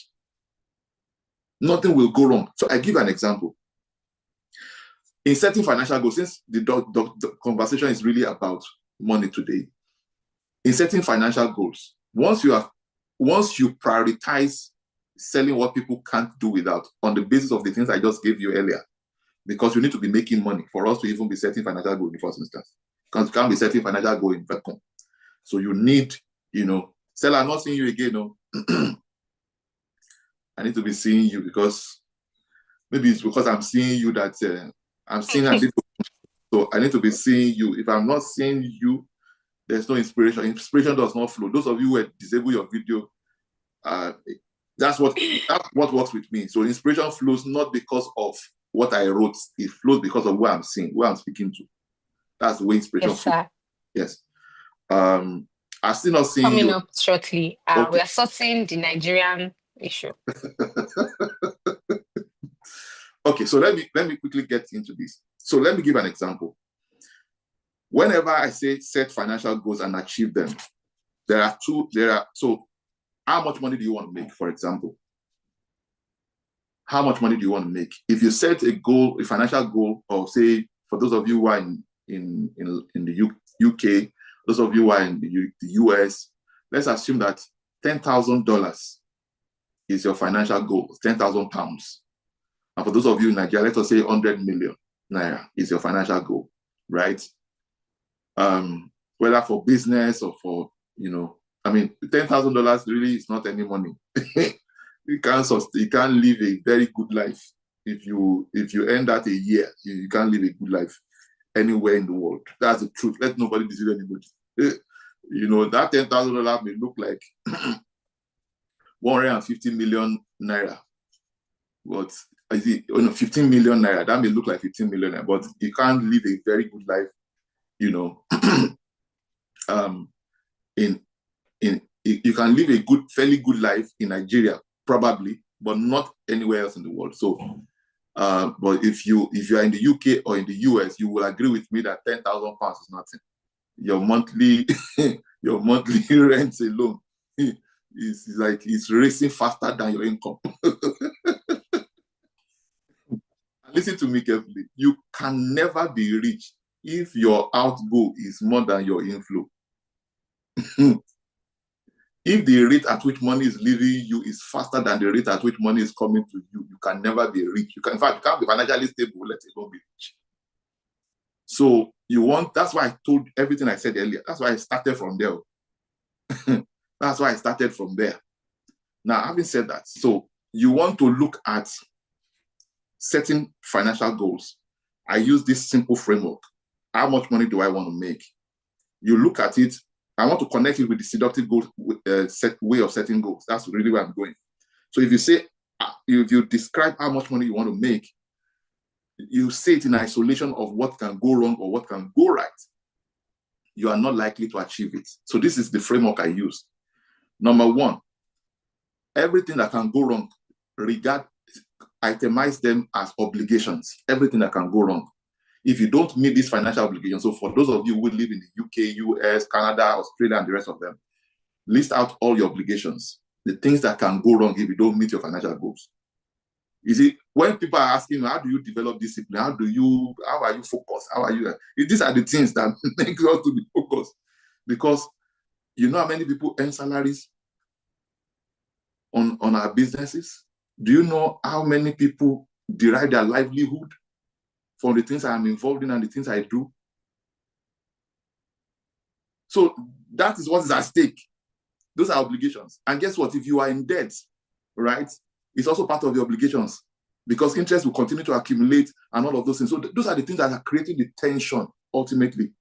Nothing will go wrong. So I give an example. In setting financial goals, since the conversation is really about money today, in setting financial goals, once you prioritize selling what people can't do without on the basis of the things I just gave you earlier, because you need to be making money for us to even be setting financial goals in the first instance. Because you can't be setting financial goals in vacuum. So you need, Stella, I'm not seeing you again, no. I need to be seeing you, because maybe it's because I'm seeing you that I'm seeing a little. So I need to be seeing you. If I'm not seeing you, there's no inspiration. Inspiration does not flow. Those of you who disable your video, that's what works with me. So inspiration flows not because of what I wrote. It flows because of where I'm seeing, where I'm speaking to. That's the way inspiration flows. Sir. Yes. I'm still not seeing Coming you. up shortly. Okay. We are sorting the Nigerian issue. Okay, so let me quickly get into this. So let me give an example. Whenever I say set financial goals and achieve them, so how much money do you want to make, for example? How much money do you want to make? If you set a goal, a financial goal, or say, for those of you who are in the UK, those of you who are in the US, let's assume that $10,000 is your financial goal, 10,000 pounds. And for those of you in Nigeria, let us say 100 million naira is your financial goal, right? Whether for business or for, $10,000 really is not any money. You can't live a very good life. If you end that a year, you can't live a good life anywhere in the world. That's the truth. Let nobody deceive anybody. That $10,000 may look like 150 million naira. But 15 million naira, that may look like 15 million naira, but you can't live a very good life, you can live a fairly good life in Nigeria, probably, but not anywhere else in the world. So But if you are in the UK or in the US, you will agree with me that £10,000 is nothing. Your monthly your monthly rent alone is like it's racing faster than your income. Listen to me carefully. You can never be rich if your outgo is more than your inflow. If the rate at which money is leaving you is faster than the rate at which money is coming to you, you can never be rich. In fact, you can't be financially stable, let alone be rich. So that's why I told everything I said earlier. That's why I started from there. That's why I started from there. Now, having said that, so you want to look at setting financial goals. I use this simple framework. How much money do I want to make? You look at it. I want to connect it with the seductive goals, way of setting goals. That's really where I'm going. So if you say, if you describe how much money you want to make, you say it in isolation of what can go wrong or what can go right, you are not likely to achieve it. So this is the framework I use. Number one, everything that can go wrong, itemize them as obligations. Everything that can go wrong. If you don't meet these financial obligations, so for those of you who live in the UK, US, Canada, Australia, and the rest of them, list out all your obligations, the things that can go wrong if you don't meet your financial goals. You see, when people are asking, how do you develop discipline? How are you focused? How are you? These are the things that make us to be focused. Because you know how many people earn salaries on our businesses? Do you know how many people derive their livelihood from the things I'm involved in and the things I do? So that is what is at stake. Those are obligations. And guess what? If you are in debt, right, it's also part of the obligations because interest will continue to accumulate and all of those things. So those are the things that are creating the tension ultimately.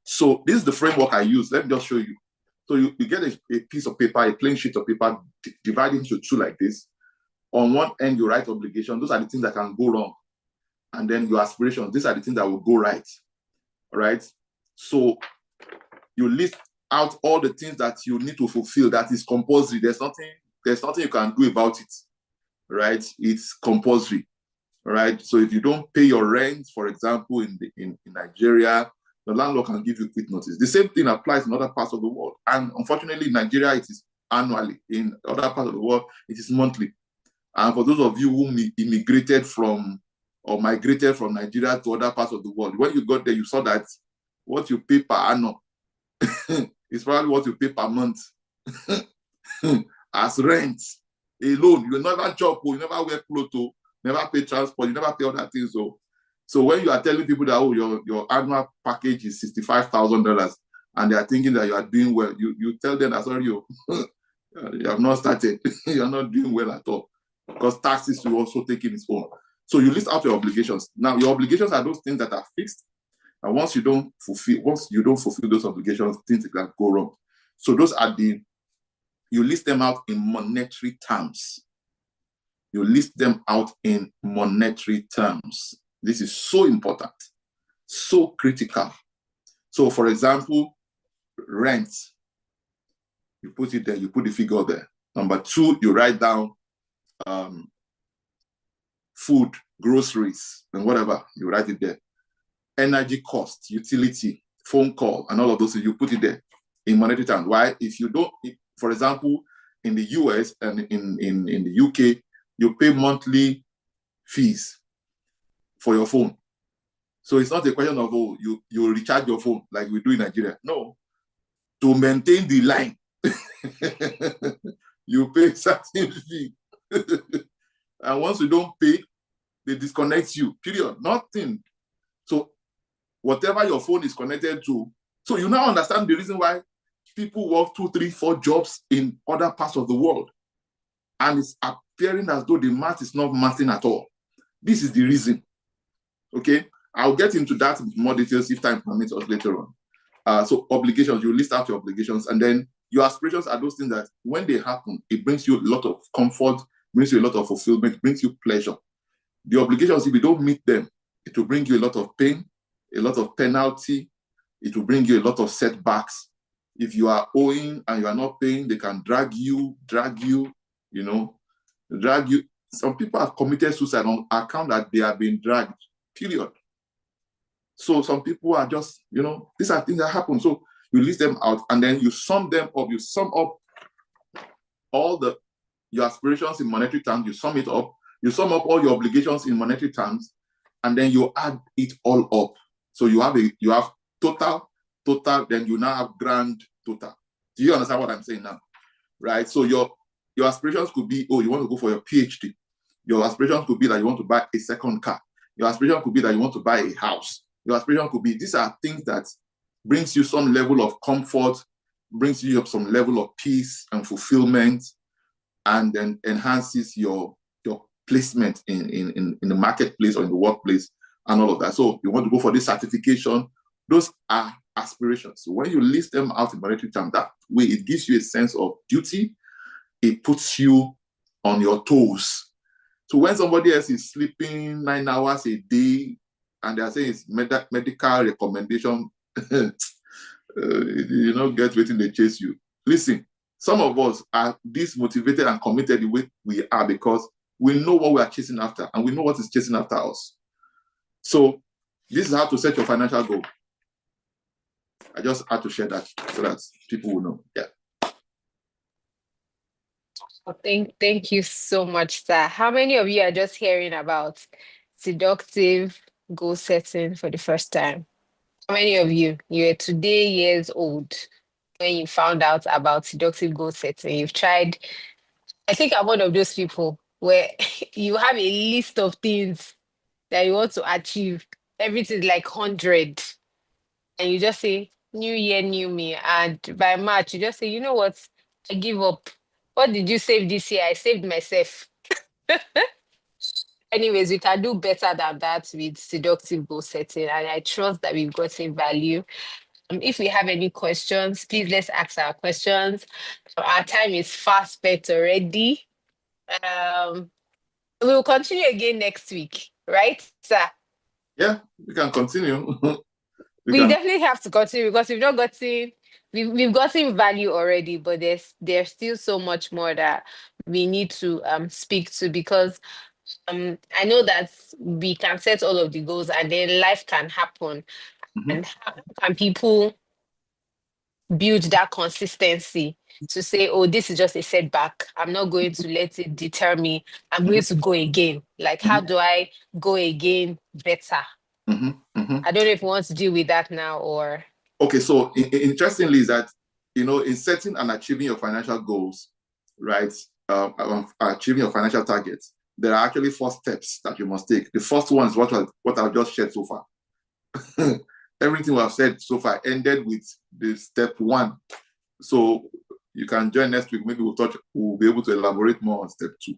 So this is the framework I use. Let me just show you. So you get a piece of paper, a plain sheet of paper, divided into two like this. On one end, you write obligation. Those are the things that can go wrong. And then your aspirations. These are the things that will go right. Right? So you list out all the things that you need to fulfill. That is compulsory. There's nothing you can do about it. Right? It's compulsory. Right? So if you don't pay your rent, for example, in Nigeria, the landlord can give you quick notice. The same thing applies in other parts of the world. And unfortunately, in Nigeria, it is annually. In other parts of the world, it is monthly. And for those of you who immigrated from or migrated from Nigeria to other parts of the world, when you got there, you saw that what you pay per annum is probably what you pay per month as rent alone. You never chop, you never wear clothes, you never pay transport, you never pay other things. So when you are telling people that your annual package is $65,000 and they are thinking that you are doing well, you tell them that sorry, you have not started. You are not doing well at all because taxes will also take in its own. So you list out your obligations. Now your obligations are those things that are fixed, and once you don't fulfill those obligations, things can go wrong. So those are you list them out in monetary terms. You list them out in monetary terms. This is so important, so critical. So, for example, rent, you put it there, you put the figure there. Number two, you write down food, groceries, and whatever, you write it there. Energy cost, utility, phone call, and all of those things, you put it there in monetary terms. Why? If you don't, for example, in the US and in the UK, you pay monthly fees for your phone. So it's not a question of, you recharge your phone like we do in Nigeria. No. To maintain the line, you pay certain fee. And once you don't pay, they disconnect you, period. Nothing. So whatever your phone is connected to, so you now understand the reason why people work 2, 3, 4 jobs in other parts of the world. And it's appearing as though the math is not mathing at all. This is the reason. Okay? I'll get into that in more details if time permits us later on. So obligations, you list out your obligations, and then your aspirations are those things that when they happen, it brings you a lot of comfort, brings you a lot of fulfillment, brings you pleasure. The obligations, if you don't meet them, it will bring you a lot of pain, a lot of penalty. It will bring you a lot of setbacks. If you are owing and you are not paying, they can drag you, some people have committed suicide on account that they have been dragged, period. So some people are just, these are things that happen. So you list them out and then you sum them up. You sum up all your aspirations in monetary terms. You sum it up. You sum up all your obligations in monetary terms, and then you add it all up. So you have total, then you now have grand total. Do you understand what I'm saying now? Right? So your aspirations could be, you want to go for your PhD. Your aspirations could be that you want to buy a second car. Your aspiration could be that you want to buy a house. Your aspiration could be, these are things that brings you some level of comfort, brings you up some level of peace and fulfillment, and then enhances your placement in the marketplace or in the workplace and all of that. So you want to go for this certification. Those are aspirations. So when you list them out in monetary terms, that way it gives you a sense of duty. It puts you on your toes. So when somebody else is sleeping 9 hours a day and they're saying it's medical recommendation, get waiting, they chase you. Listen, some of us are this motivated and committed the way we are because we know what we are chasing after and we know what is chasing after us. So this is how to set your financial goal. I just had to share that so that people will know. Yeah. Well, thank you so much, sir. How many of you are just hearing about seductive goal setting for the first time? How many of you are today years old when you found out about seductive goal setting? You've tried. I think I'm one of those people where you have a list of things that you want to achieve. Everything is like 100. And you just say, new year, new me. And by March, you just say, you know what? I give up. What did you save this year? I saved myself. Anyways, we can do better than that with seductive goal setting. And I trust that we've gotten value. If we have any questions, please let's ask our questions. Our time is fast spent already. We will continue again next week, right, sir? Yeah, we can continue. We definitely have to continue because we've not gotten we've gotten value already, but there's still so much more that we need to speak to because I know that we can set all of the goals and then life can happen. Mm-hmm. And how can people build that consistency to say, oh, this is just a setback. I'm not going to let it deter me. I'm going to go again. Like, how do I go again better? Mm-hmm. Mm-hmm. I don't know if you want to deal with that now or. Okay, so interestingly is that, in setting and achieving your financial goals, right, achieving your financial targets, there are actually 4 steps that you must take. The first one is what I've just shared so far. Everything I've said so far ended with the step 1. So you can join next week. Maybe we'll be able to elaborate more on step 2.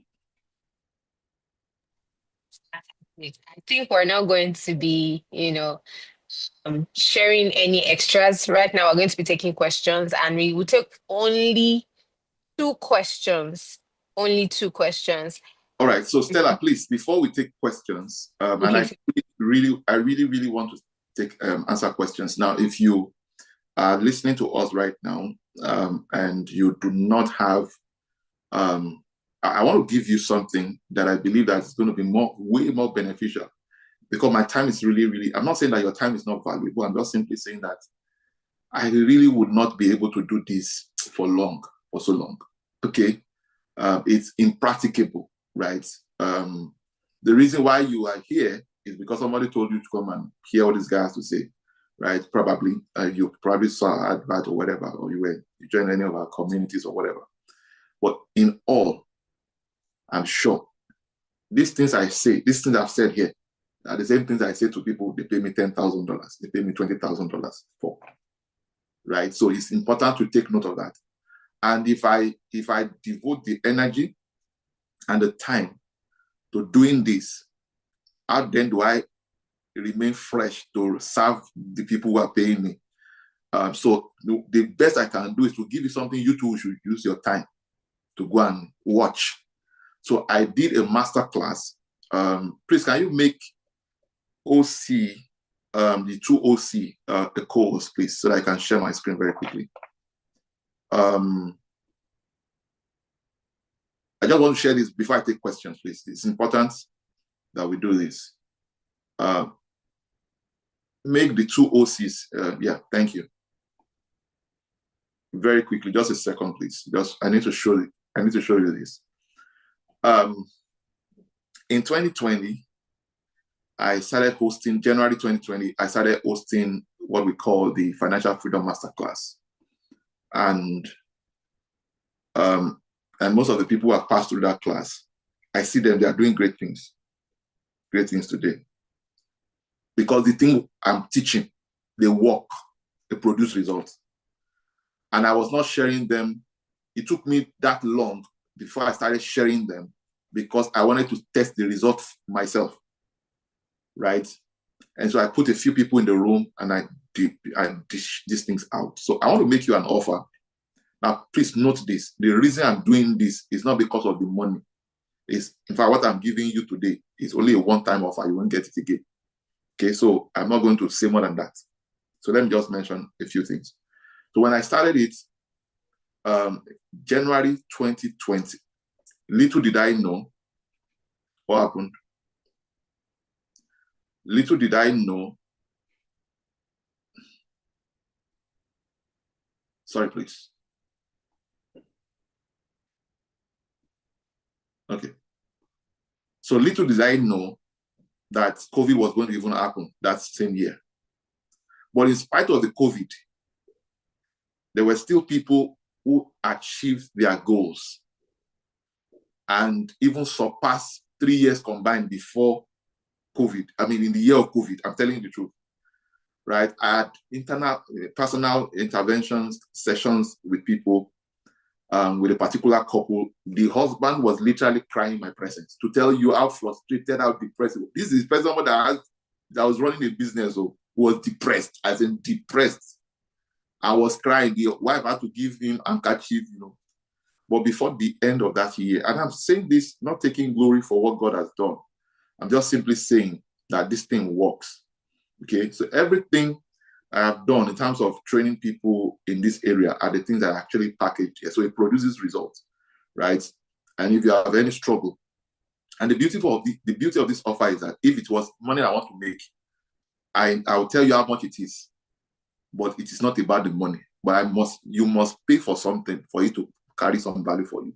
I think we're not going to be, sharing any extras right now. We're going to be taking questions, and we will take only 2 questions. Only 2 questions. All right. So Stella, please, before we take questions, and I really want to take answer questions now. If you are listening to us right now, and you do not have, I want to give you something that I believe that is going to be way more beneficial, because my time is really, I'm not saying that your time is not valuable. I'm just simply saying that I really would not be able to do this for so long. Okay. It's impracticable, right? The reason why you are here is because somebody told you to come and hear what this guy has to say, right? Probably you probably saw an advert or whatever, or you joined any of our communities or whatever. But in all, I'm sure these things I've said here are the same things I say to people. They pay me $10,000, they pay me $20,000 for, right? So it's important to take note of that. And if I devote the energy and the time to doing this, how then do I remain fresh to serve the people who are paying me? So the best I can do is to give you something you too should use your time to go and watch. So I did a master class. Please, can you make OC, the 2 OC, the co-host, please, so that I can share my screen very quickly. I I just want to share this before I take questions, please. It's important that we do this. Make the two OCs. Yeah, thank you. Very quickly, just a second, please. I need to show you this. In 2020, I started hosting, January 2020, I started hosting what we call the Financial Freedom Masterclass. And most of the people who have passed through that class, I see them, they are doing great things today. Because the thing I'm teaching, they work, they produce results. And I was not sharing them. It took me that long before I started sharing them because I wanted to test the results myself, right? And so I put a few people in the room and I dish these things out. So I want to make you an offer. Now, please note this. The reason I'm doing this is not because of the money. In fact, what I'm giving you today is only a one-time offer. You won't get it again. Okay, so I'm not going to say more than that. So let me just mention a few things. So when I started it, January 2020, little did I know what happened. Little did I know. Sorry, please. Okay. So little did I know that COVID was going to even happen that same year. But in spite of the COVID, there were still people who achieved their goals and even surpassed 3 years combined before COVID. I mean, in the year of COVID, I'm telling you the truth, right? I had personal interventions, sessions with people, with a particular couple. The husband was literally crying in my presence to tell you how frustrated, how depressed. This is someone that was running a business who was depressed, as in depressed. I was crying. The wife had to give him handkerchief, But before the end of that year, and I'm saying this, not taking glory for what God has done. I'm just simply saying that this thing works. Okay, so everything I have done in terms of training people in this area are the things that are actually packaged here. So it produces results, right? And if you have any struggle, and the beauty of this offer is that if it was money I want to make, I will tell you how much it is. But it is not about the money. But you must pay for something for it to carry some value for you.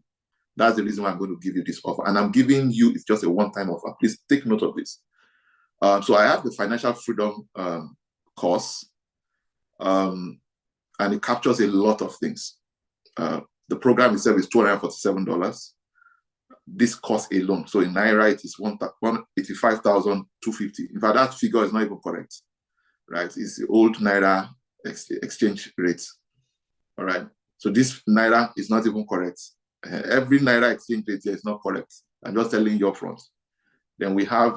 That's the reason why I'm going to give you this offer. And I'm giving you, it's just a one-time offer. Please take note of this. So I have the Financial Freedom course, and it captures a lot of things. The program itself is $247. This cost alone, so in Naira, it is 185,250. In fact, that figure is not even correct, right? It's the old Naira exchange rate, all right? So this Naira is not even correct. Every Naira exchange rate here is not correct. I'm just telling you up front. Then we have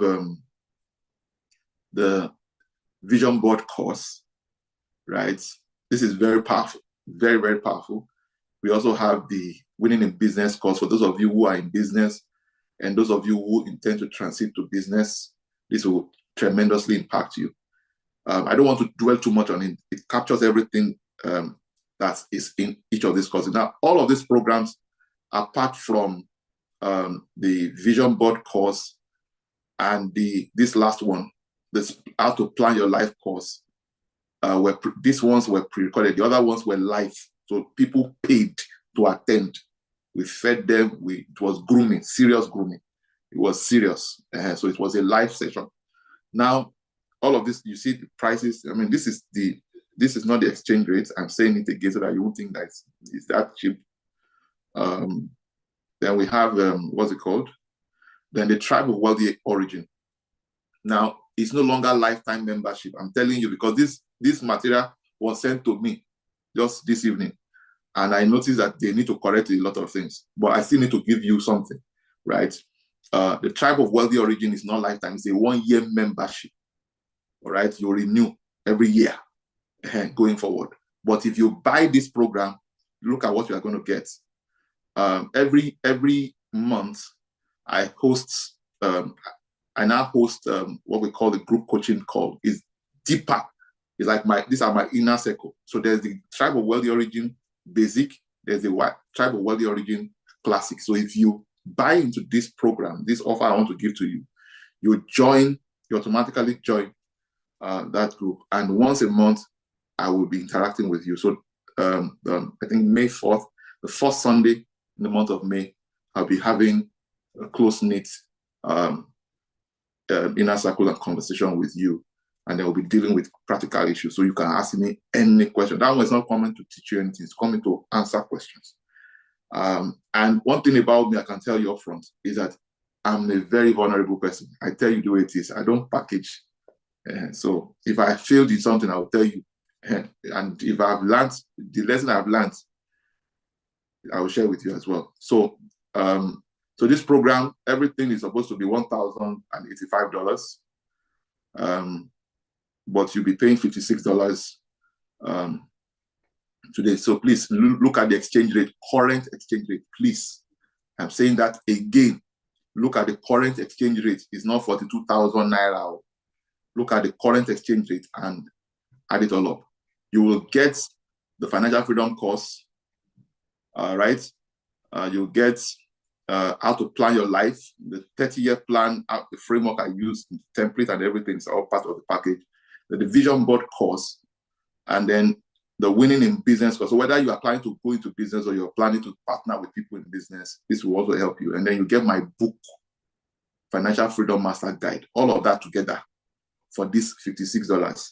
the vision board course, right? This is very powerful, very, very powerful. We also have the Winning in Business course for those of you who are in business and those of you who intend to transit to business. This will tremendously impact you. I don't want to dwell too much on it. It captures everything that is in each of these courses. Now, all of these programs, apart from the vision board course and this last one, this how to plan your life course, these ones were pre-recorded. The other ones were live. So people paid to attend. We fed them. It was grooming, serious grooming. It was serious. So it was a live session. Now, all of this, you see the prices. I mean, this is not the exchange rate. I'm saying it again so that you won't think that it's that cheap. Then we have, what's it called? Then the Tribe of Wealthy Origin. Now, it's no longer lifetime membership. I'm telling you, because this material was sent to me just this evening. And I noticed that they need to correct a lot of things. But I still need to give you something, right? The Tribe of Wealthy Origin is not lifetime. It's a 1-year membership, all right? You renew every year going forward. But if you buy this program, look at what you are going to get. Every month, I now host what we call the group coaching call. It's deeper. It's like these are my inner circle. So there's the Tribe of Wealthy Origin Basic. There's the Tribe of Wealthy Origin Classic. So if you buy into this program, this offer I want to give to you, you automatically join that group. And once a month, I will be interacting with you. So I think May 4th, the first Sunday in the month of May, I'll be having a close-knit inner circle and conversation with you. And then we'll be dealing with practical issues. So you can ask me any question. That one is not coming to teach you anything. It's coming to answer questions. And one thing about me I can tell you up front is that I'm a very vulnerable person. I tell you the way it is. I don't package. So if I failed in something, I'll tell you. And if I've learned, the lesson I've learned, I will share with you as well. So so this program, everything is supposed to be $1,085. But you'll be paying $56 today. So please look at the exchange rate, current exchange rate, please. I'm saying that again. Look at the current exchange rate. It's not 42,000 Naira. Look at the current exchange rate and add it all up. You will get the financial freedom course, right? You'll get how to plan your life, the 30-year plan, the framework I use, the template and everything is all part of the package. The vision board course, and then the winning in business course. So whether you are planning to go into business or you're planning to partner with people in business, this will also help you. And then you get my book, Financial Freedom Master Guide, all of that together for this $56.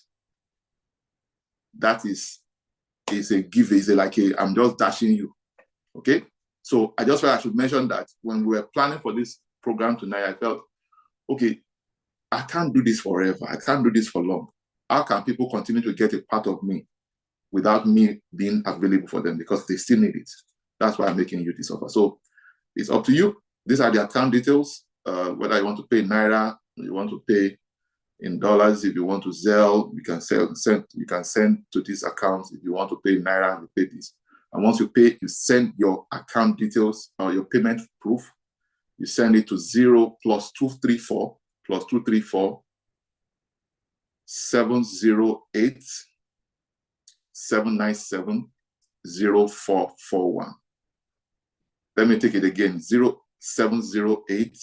That is a give, I'm just dashing you. Okay? So I just felt I should mention that when we were planning for this program tonight, I felt, okay, I can't do this forever. I can't do this for long. How can people continue to get a part of me without me being available for them? Because they still need it. That's why I'm making you this offer. So it's up to you. These are the account details. Whether you want to pay in Naira, you want to pay in dollars, if you want to Zelle, you can send to this account. If you want to pay in Naira, you pay this. And once you pay, you send your account details or your payment proof. You send it to 0 + 234 708 797 0441. Let me take it again, 0708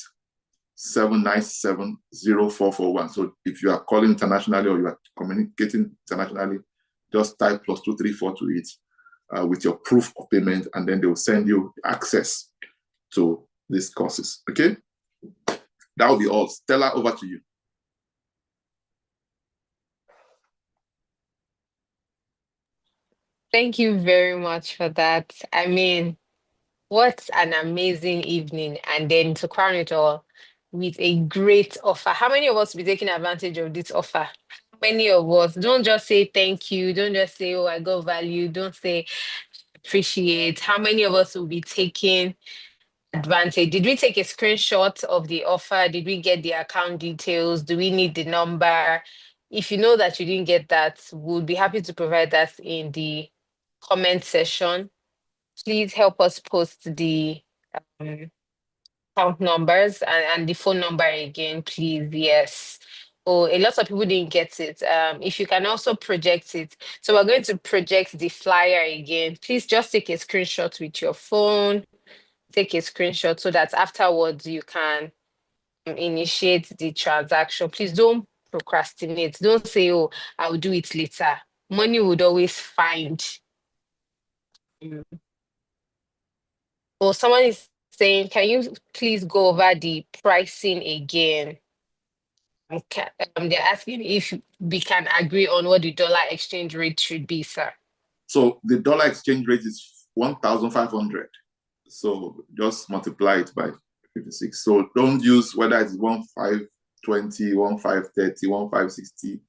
797 0441. So if you are calling internationally or you are communicating internationally, just type +234 to it with your proof of payment, and then they will send you access to these courses. Okay? That will be all. Stella, over to you. Thank you very much for that. I mean, what an amazing evening. And then to crown it all, with a great offer. How many of us will be taking advantage of this offer? How many of us? Don't just say thank you. Don't just say, oh, I got value. Don't say appreciate. How many of us will be taking advantage? Did we take a screenshot of the offer? Did we get the account details? Do we need the number? If you know that you didn't get that, we'll be happy to provide that in the comment section. Please help us post the account numbers and the phone number again, please. Yes. Oh, a lot of people didn't get it. If you can also project it. So we're going to project the flyer again. Please just take a screenshot with your phone. Take a screenshot so that afterwards you can initiate the transaction. Please don't procrastinate. Don't say, oh, I'll do it later. Money would always find. Or someone is saying, can you please go over the pricing again? Okay. They're asking if we can agree on what the dollar exchange rate should be, sir. So the dollar exchange rate is 1,500. So just multiply it by 56. So don't use whether it's 1,520, 1,530, 1,560,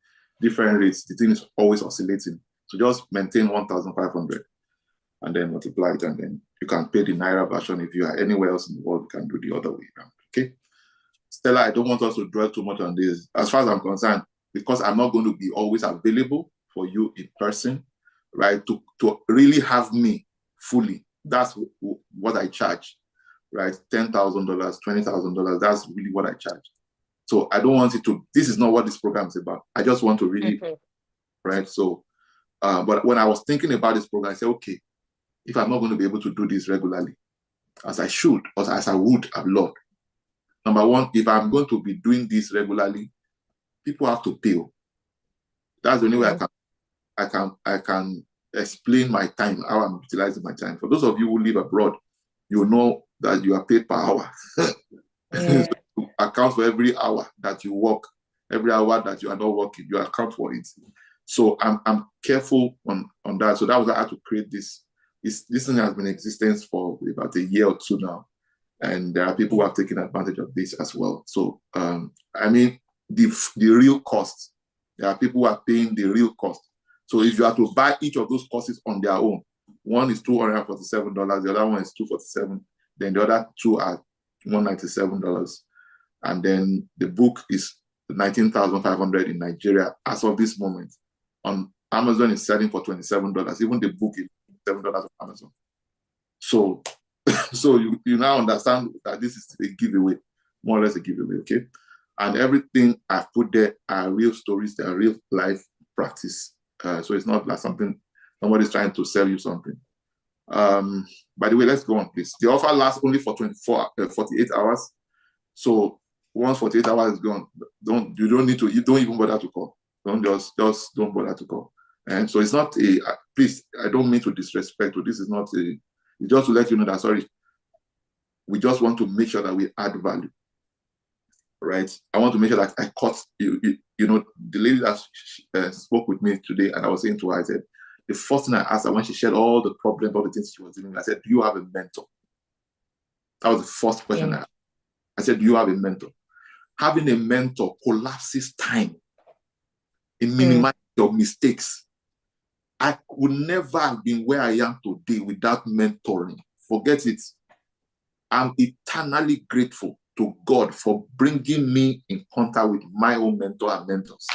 different rates. The thing is always oscillating. So just maintain 1,500 and then multiply it, and then you can pay the Naira version. If you are anywhere else in the world, you can do the other way around. Okay? Stella, I don't want us to dwell too much on this. As far as I'm concerned, because I'm not going to be always available for you in person, right? To really have me fully, that's what I charge, right? $10,000, $20,000, that's really what I charge. So I don't want it to, this is not what this program is about. I just want to really, right? So, but when I was thinking about this program, I said, okay, if I'm not going to be able to do this regularly, as I should, or as I would have loved. Number one, if I'm going to be doing this regularly, people have to pay. That's the only way I can explain my time, how I'm utilizing my time. For those of you who live abroad, you know that you are paid per hour. So you account for every hour that you work, every hour that you are not working, you account for it. So I'm careful on that. So that was how to create this. This thing has been in existence for about a year or two now, and there are people who have taken advantage of this as well. So I mean, the real cost. There are people who are paying the real cost. So if you are to buy each of those courses on their own, one is $247, the other one is $247, then the other two are $197, and then the book is 19,500 in Nigeria as of this moment. On Amazon, is selling for $27. Even the book is $7 on Amazon. So so you now understand that this is a giveaway, more or less a giveaway, okay? And everything I've put there are real stories, they are real life practice. So it's not like somebody's trying to sell you something. By the way, let's go on, please. The offer lasts only for 48 hours. So once 48 hours is gone, you don't even bother to call. Just don't bother to call. And so it's not please, I don't mean to disrespect you. This is not it's just to let you know that, sorry, we just want to make sure that we add value, right? I want to make sure that I caught you know, the lady that spoke with me today, and I was saying to her, I said, the first thing I asked her when she shared all the problems, all the things she was doing, I said, do you have a mentor? That was the first question I asked. I said, do you have a mentor? Having a mentor collapses time. It minimizes your mistakes. I would never have been where I am today without mentoring. Forget it. I'm eternally grateful to God for bringing me in contact with my own mentor and mentors.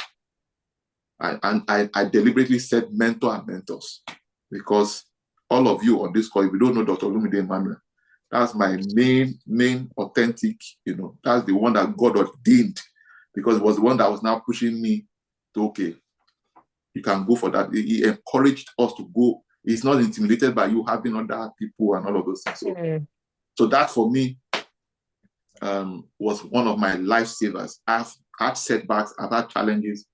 I deliberately said mentor and mentors because all of you on this call, if you don't know Dr. Olumide Emmanuel, that's my main authentic, you know, that's the one that God ordained, because it was the one that was now pushing me to, okay, you can go for that. He encouraged us to go. He's not intimidated by you having other people and all of those things. So that for me was one of my lifesavers. I've had setbacks, I've had challenges,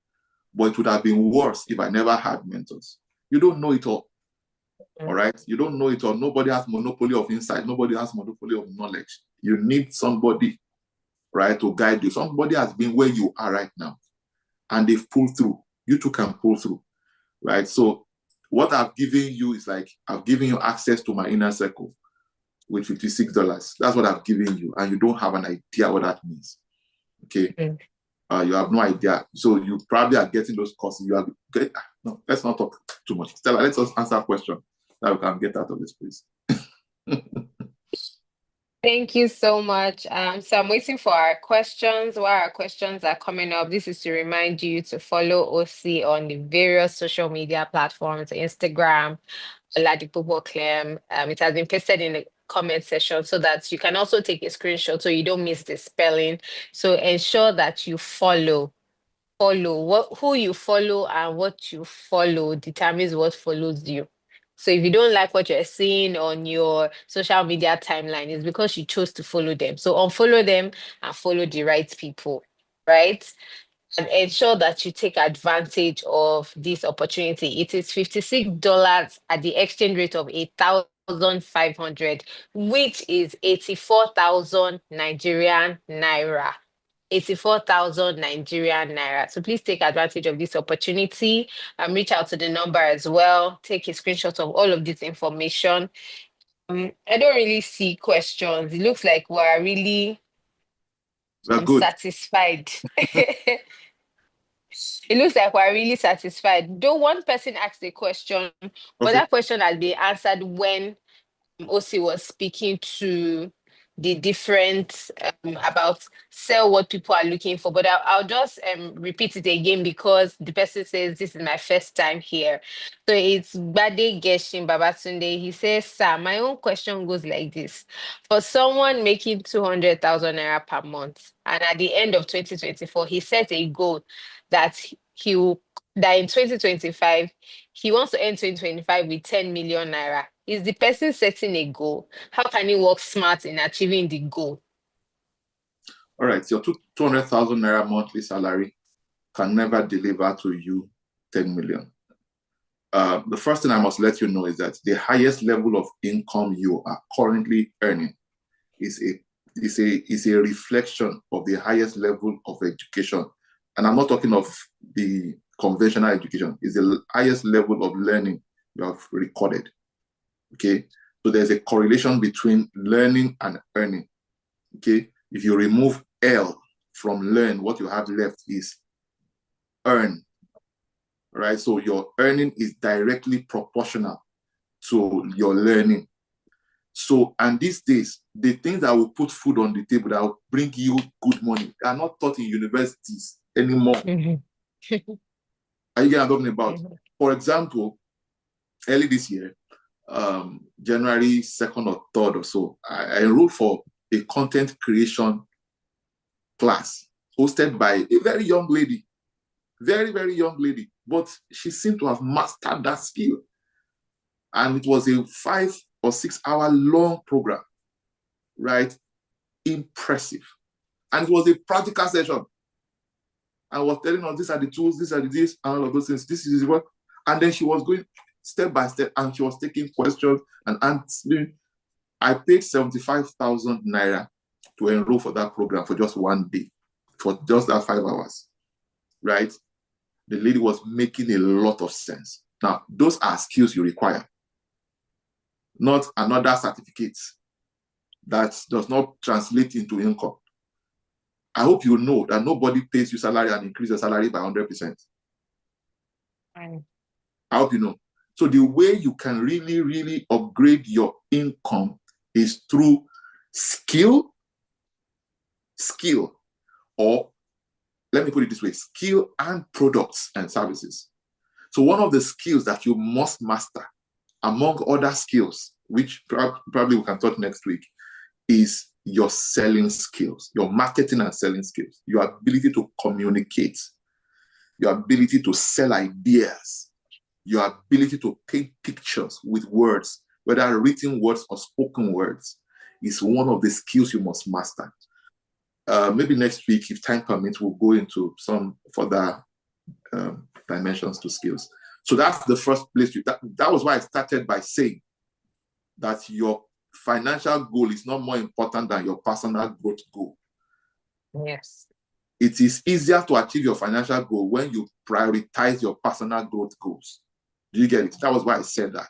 but it would have been worse if I never had mentors. You don't know it all. All right? You don't know it all. Nobody has monopoly of insight. Nobody has monopoly of knowledge. You need somebody, right, to guide you. Somebody has been where you are right now, and they've pulled through. You too can pull through, right? So what I've given you is like, I've given you access to my inner circle with $56. That's what I've given you, and you don't have an idea what that means. Okay. You have no idea. So you probably are getting those courses. You are getting, no, let's not talk too much. Stella, let's just answer a question that we can get out of this, please. Thank you so much. So I'm waiting for our questions. While our questions are coming up, this is to remind you to follow OC on the various social media platforms, Instagram, Oladipupo Clem. It has been pasted in the comment section so that you can also take a screenshot so you don't miss the spelling. So ensure that you follow who you follow, and what you follow determines what follows you. So if you don't like what you're seeing on your social media timeline, it's because you chose to follow them. So unfollow them and follow the right people, right? And ensure that you take advantage of this opportunity. It is $56 at the exchange rate of 8,500, which is 84,000 Nigerian naira. 84,000 Nigerian naira. So please take advantage of this opportunity. Reach out to the number as well. Take a screenshot of all of this information. I don't really see questions. It looks like we're really satisfied. It looks like we're really satisfied. Though one person asked a question, but that question has been answered when OC was speaking to the different about sell what people are looking for. But I'll just repeat it again because the person says this is my first time here. So it's Bade Geshin Babatunde. He says, sir, my own question goes like this. For someone making 200,000 naira per month, and at the end of 2024, he set a goal that that in 2025, he wants to end 2025 with 10 million naira. is the person setting a goal? How can he work smart in achieving the goal? All right, your 200,000 naira monthly salary can never deliver to you 10 million. The first thing I must let you know is that the highest level of income you are currently earning is a reflection of the highest level of education. And I'm not talking of the conventional education. It's the highest level of learning you have recorded. Okay? So there's a correlation between learning and earning. Okay? If you remove L from learn, what you have left is earn. Right? So your earning is directly proportional to your learning. So, and these days, the things that will put food on the table, that will bring you good money, are not taught in universities anymore. Mm-hmm. Are you getting what I'm talking about? Mm-hmm. For example, early this year, January 2nd or 3rd or so, I enrolled for a content creation class hosted by a very young lady, very, very young lady, but she seemed to have mastered that skill. And it was a 5 or 6 hour long program, right? Impressive. And it was a practical session. I was telling her, these are the tools, these are the this, and all of those things. This is what. And then she was going step by step, and she was taking questions and answering. I paid 75,000 naira to enroll for that program for just one day, for just that 5 hours, right? The lady was making a lot of sense. Now, those are skills you require, not another certificate that does not translate into income. I hope you know that nobody pays you salary and increase your salary by 100%. Right. I hope you know. So the way you can really, really upgrade your income is through skill, or let me put it this way, skill and products and services. So one of the skills that you must master, among other skills, which probably we can talk next week, is your selling skills, your marketing and selling skills, your ability to communicate, your ability to sell ideas, your ability to paint pictures with words, whether written words or spoken words, is one of the skills you must master. Maybe next week, if time permits, we'll go into some further dimensions to skills. So that's the first place. That was why I started by saying that your financial goal is not more important than your personal growth goal. Yes. It is easier to achieve your financial goal when you prioritize your personal growth goals. Do you get it? That was why I said that.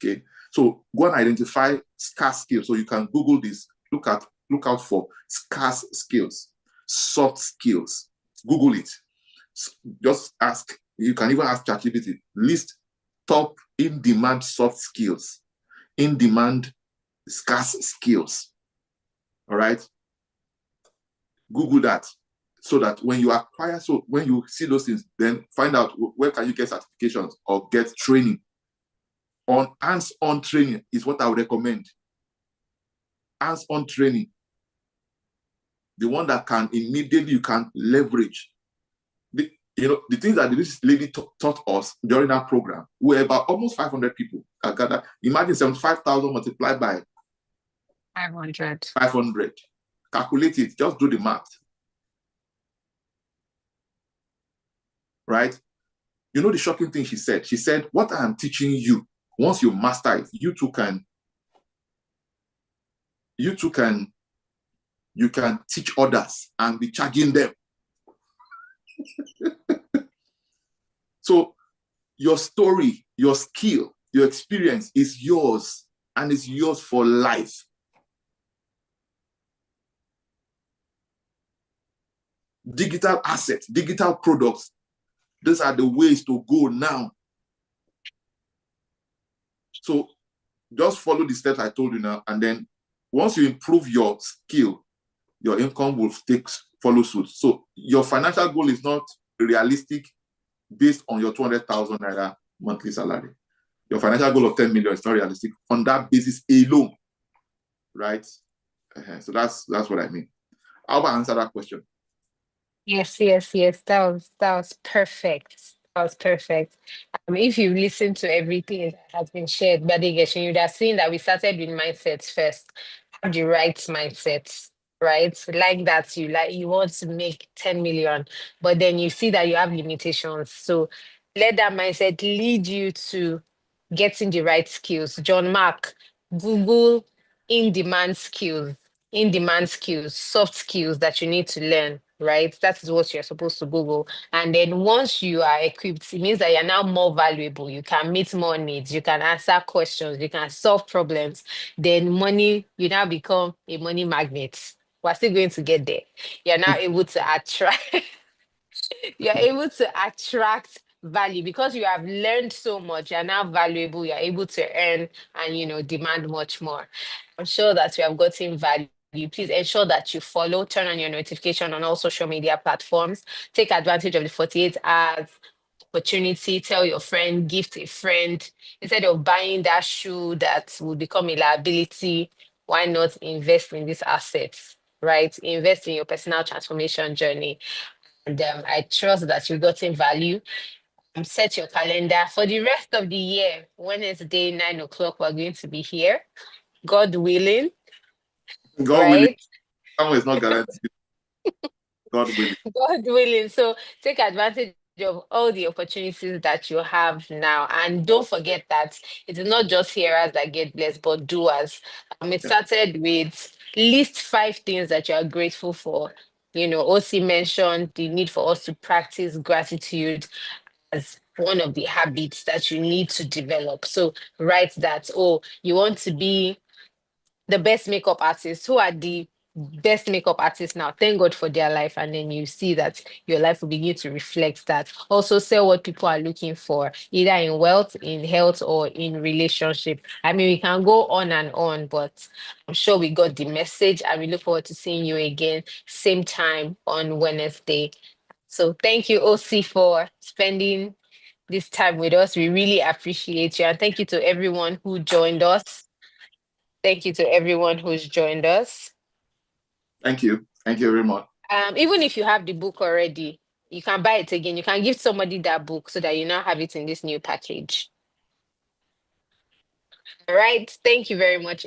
Okay. So go and identify scarce skills. So you can Google this. Look out for scarce skills, soft skills. Google it. Just ask. You can even ask ChatGPT. List top in-demand soft skills, in-demand scarce skills. All right. Google that, so that when you acquire, so when you see those things, then find out where can you get certifications or get training. On hands-on training is what I would recommend. Hands-on training, the one that can immediately you can leverage. The things that this lady taught us during that program were about almost 500 people that gathered. Imagine 75,000 multiplied by 500. 500. Calculate it. Just do the math. Right? You know the shocking thing she said? She said, what I am teaching you, once you master it, you can teach others and be charging them. So your story, your skill, your experience is yours, and it's yours for life. Digital assets, digital products, these are the ways to go now. So just follow the steps I told you now, and then once you improve your skill, your income will follow suit. So your financial goal is not realistic based on your 200,000 naira monthly salary. Your financial goal of 10 million is not realistic on that basis alone, right? So that's what I mean. How about I answer that question? Yes. That was perfect. That was perfect. If you listen to everything that has been shared by the Geshin, you'd have seen that we started with mindsets first. Have the right mindsets, right? Like that, you want to make 10 million, but then you see that you have limitations. So let that mindset lead you to getting the right skills. John Mark, Google in-demand skills, soft skills that you need to learn, right? That is what you're supposed to Google. And then once you are equipped, it means that you're now more valuable. You can meet more needs, you can answer questions, you can solve problems. Then money, you now become a money magnet. We're still going to get there. You're now able to attract, you're able to attract value because you have learned so much. You're now valuable, you're able to earn and demand much more. I'm sure that you have gotten value. Please ensure that you follow, turn on your notification on all social media platforms. Take advantage of the 48 hours opportunity. Tell your friend, gift a friend. Instead of buying that shoe that will become a liability, why not invest in these assets, right? Invest in your personal transformation journey. And I trust that you've gotten value. Set your calendar for the rest of the year. Wednesday, 9 o'clock, we're going to be here. God willing, God willing, right? someone is not guaranteed. God willing. God willing. So take advantage of all the opportunities that you have now. And don't forget that it is not just hearers that get blessed, but doers. It Yeah. started with list 5 things that you are grateful for. OC mentioned the need for us to practice gratitude as one of the habits that you need to develop. So write that. Oh, you want to be the best makeup artist. Who are the best makeup artists now? Thank God for their life. And then you see that your life will begin to reflect that. Also, sell what people are looking for, either in wealth, in health, or in relationship. I mean, we can go on and on, but I'm sure we got the message. And we look forward to seeing you again, same time on Wednesday. So thank you, OC, for spending this time with us. We really appreciate you. And thank you to everyone who joined us. Thank you to everyone who's joined us. Thank you. Thank you very much. Even if you have the book already, you can buy it again. You can give somebody that book so that you now have it in this new package. All right. Thank you very much.